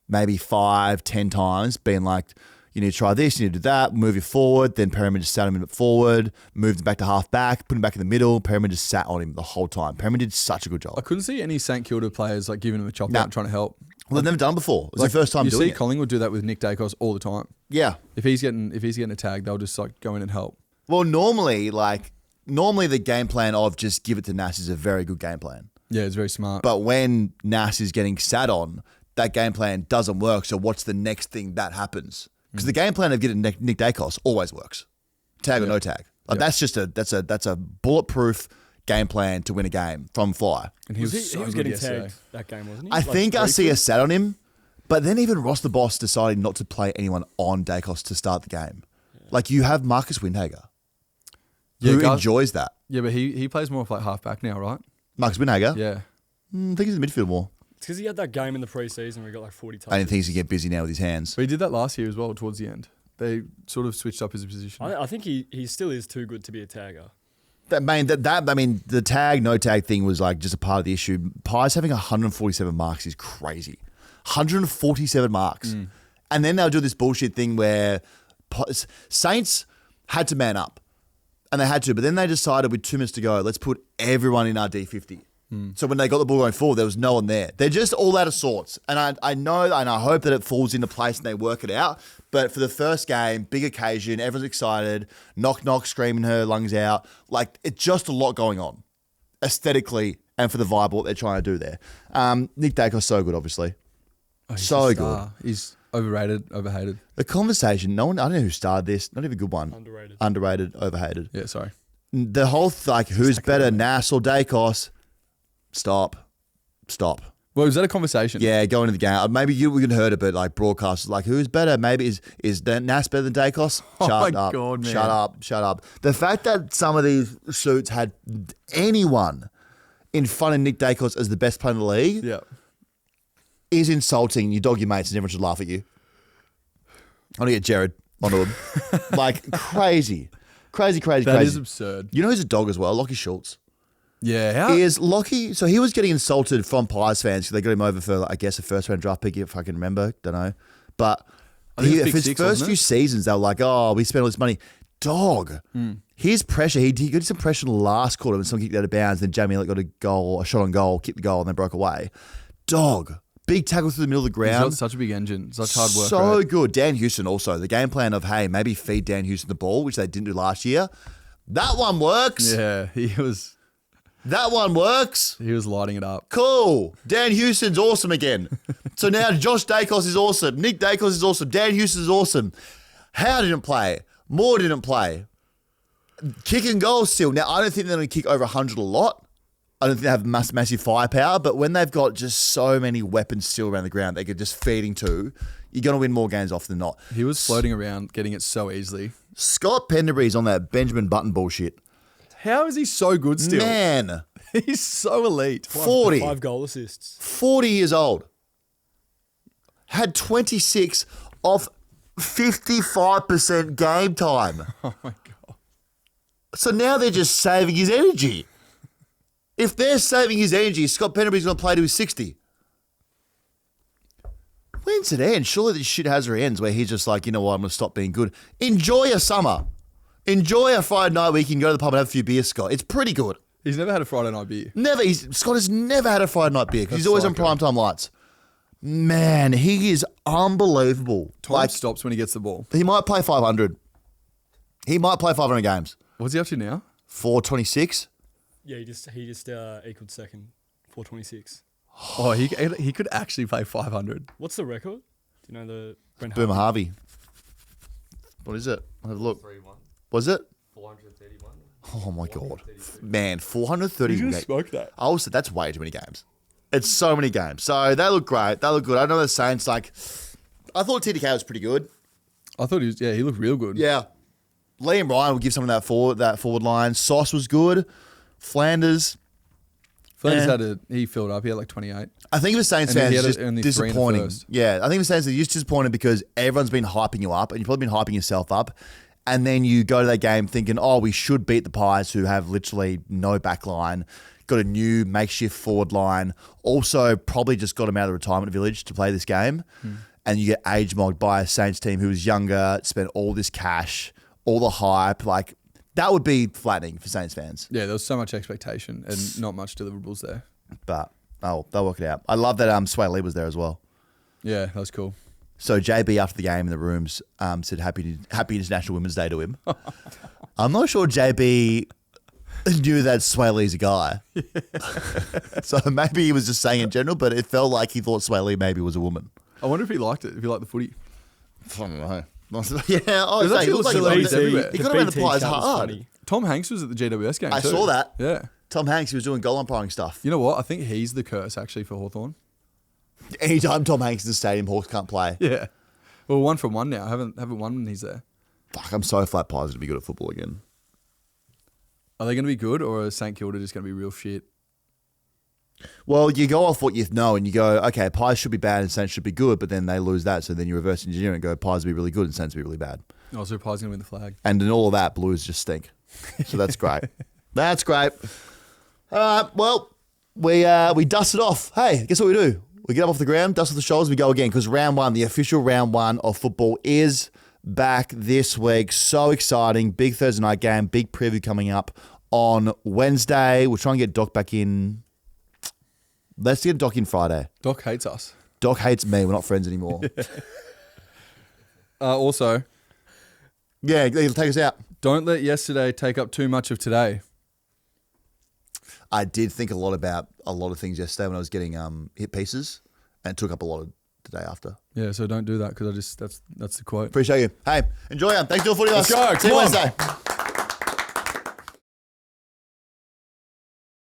maybe 5-10 times, being like, you need to try this, you need to do that, move you forward. Then Perryman just sat him in forward, moved him back to half back, put him back in the middle. Perryman just sat on him the whole time. Perryman did such a good job. I couldn't see any St Kilda players like giving him a chop out and trying to help. Well, they've never done it before. It was the first time doing it. You see Collingwood do that with Nick Dacos all the time. Yeah. If he's getting a tag, they'll just like go in and help. Well, normally the game plan of just give it to Nass is a very good game plan. Yeah, it's very smart. But when Nass is getting sat on, that game plan doesn't work. So what's the next thing that happens? Because the game plan of getting Nick Dacos always works, tag or no tag. Like that's a bulletproof game plan to win a game from fly. And he was getting tagged that game, wasn't he? I think Garcia sat on him, but then even Ross the boss decided not to play anyone on Dacos to start the game. Yeah. Like you have Marcus Windhager, who enjoys that. Yeah, but he plays more of like half back now, right? Marcus Windhager? Yeah. I think he's in the midfield more. It's because he had that game in the preseason where he got like 40 touches. I didn't think he's going to get busy now with his hands. But he did that last year as well towards the end. They sort of switched up his position. I think he still is too good to be a tagger. The tag, no tag thing was like just a part of the issue. Pies having 147 marks is crazy. 147 marks. And then they'll do this bullshit thing where Saints had to man up. And they had to, but then they decided with 2 minutes to go, let's put everyone in our D50. So when they got the ball going forward, there was no one there. They're just all out of sorts. And I know and I hope that it falls into place and they work it out. But for the first game, big occasion, everyone's excited, knock, screaming her lungs out. Like, it's just a lot going on aesthetically and for the vibe of what they're trying to do there. Nick Dacos, so good, obviously. So good. He's overrated, overhated. The conversation, I don't know who started this, not even a good one. Underrated, overhated. Yeah, sorry. The whole, who's better, Nass or Dacos? Stop. Well, was that a conversation? Yeah, going into the game. Maybe we could heard it, but like broadcasters, like who's better? Maybe is Nass better than Dacos? God, man. Shut up. The fact that some of these suits had anyone in front of Nick Dacos as the best player in the league is insulting. You dog your mates and everyone should laugh at you. I want to get Jared onto him. Like crazy. That is absurd. You know who's a dog as well? Lockie Schultz. Yeah. Is Lockie, so he was getting insulted from Pies fans because they got him over for, I guess, a first round draft pick, if I can remember. Don't know. But for his first few seasons, they were like, oh, we spent all this money. Dog. His pressure, he got some pressure in the last quarter when someone kicked out of bounds, then Jamie Elliott got a shot on goal, kicked the goal, and then broke away. Dog. Big tackle through the middle of the ground. He's got such a big engine. Such hard work. So good. Dan Houston also. The game plan of, hey, maybe feed Dan Houston the ball, which they didn't do last year. That one works. Yeah, That one works. He was lighting it up. Cool. Dan Houston's awesome again. So now Josh Dacos is awesome. Nick Dacos is awesome. Dan Houston is awesome. Howe didn't play. Moore didn't play. Kicking goals still. Now, I don't think they're going to kick over 100 a lot. I don't think they have massive firepower. But when they've got just so many weapons still around the ground they could just feeding to, you're going to win more games off than not. He was floating around getting it so easily. Scott Penderbury's on that Benjamin Button bullshit. How is he so good still? Man. He's so elite. 40. 5 goal assists. 40 years old. Had 26 off 55% game time. Oh my God. So now they're just saving his energy. If they're saving his energy, Scott Penderbury's going to play to his 60. When's it end? Surely this shit has her ends where he's just like, you know what, I'm going to stop being good. Enjoy a summer. Enjoy a Friday night where you can go to the pub and have a few beers, Scott. It's pretty good. He's never had a Friday night beer. Scott has never had a Friday night beer because he's always on primetime lights. Man, he is unbelievable. Time stops when he gets the ball. He might play 500. He might play 500 games. What's he up to now? 426. Yeah, he just equaled second, 426. Oh, he could actually play 500. What's the record? Do you know the Brent Boomer Harvey? What is it? I'll have a look. 3-1. Was it? 431. Oh my God. Man, 430. You just spoke that. I also, that's way too many games. It's so many games. So they look great. They look good. I know the Saints, I thought TDK was pretty good. I thought he looked real good. Yeah. Liam Ryan will give some of that forward line. Sauce was good. Flanders, Flanders he filled up. He had like 28. I think for Saints fans, it's just disappointing. Yeah, I think for Saints, it's just disappointing because everyone's been hyping you up and you've probably been hyping yourself up. And then you go to that game thinking, oh, we should beat the Pies who have literally no back line, got a new makeshift forward line, also probably just got them out of the retirement village to play this game. And you get age-mogged by a Saints team who was younger, spent all this cash, all the hype. Like, that would be flattening for Saints fans. Yeah, there was so much expectation and not much deliverables there. But, they'll work it out. I love that Sway Lee was there as well. Yeah, that was cool. So JB after the game in the rooms said Happy International Women's Day to him. I'm not sure JB knew that Sway Lee's a guy. So maybe he was just saying in general, but it felt like he thought Sway Lee maybe was a woman. I wonder if he liked it, if he liked the footy. I don't know. Yeah, he got around the Pies hard. Funny. Tom Hanks was at the GWS game I too. saw that. Yeah. Tom Hanks, he was doing goal umpiring stuff. You know what? I think he's the curse actually for Hawthorn. Anytime Tom Hanks is in the stadium, Hawks can't play. Yeah. Well, 1 from 1 now. Haven't won when he's there. Fuck, I'm so flat Pies to be good at football again. Are they going to be good or is St Kilda just going to be real shit? Well, you go off what you know and you go, okay, Pies should be bad and Saints should be good, but then they lose that. So then you reverse engineer and go, Pies will be really good and Saints will be really bad. Oh, so Pies going to win the flag. And in all of that, Blues just stink. So that's great. That's great. All right, well, we dust it off. Hey, guess what we do? We get up off the ground, dust off the shoulders, we go again because round one, the official round one of football is back this week. So exciting. Big Thursday night game, big preview coming up on Wednesday. We'll try and get Doc back in. Let's get Doc in Friday. Doc hates us. Doc hates me. We're not friends anymore. Also. Yeah, he'll take us out. Don't let yesterday take up too much of today. I did think a lot about a lot of things yesterday when I was getting hit pieces, and it took up a lot of the day after. Yeah, so don't do that because that's the quote. Appreciate you. Hey, enjoy them. Thanks for doing footy. Let's go. See you Wednesday.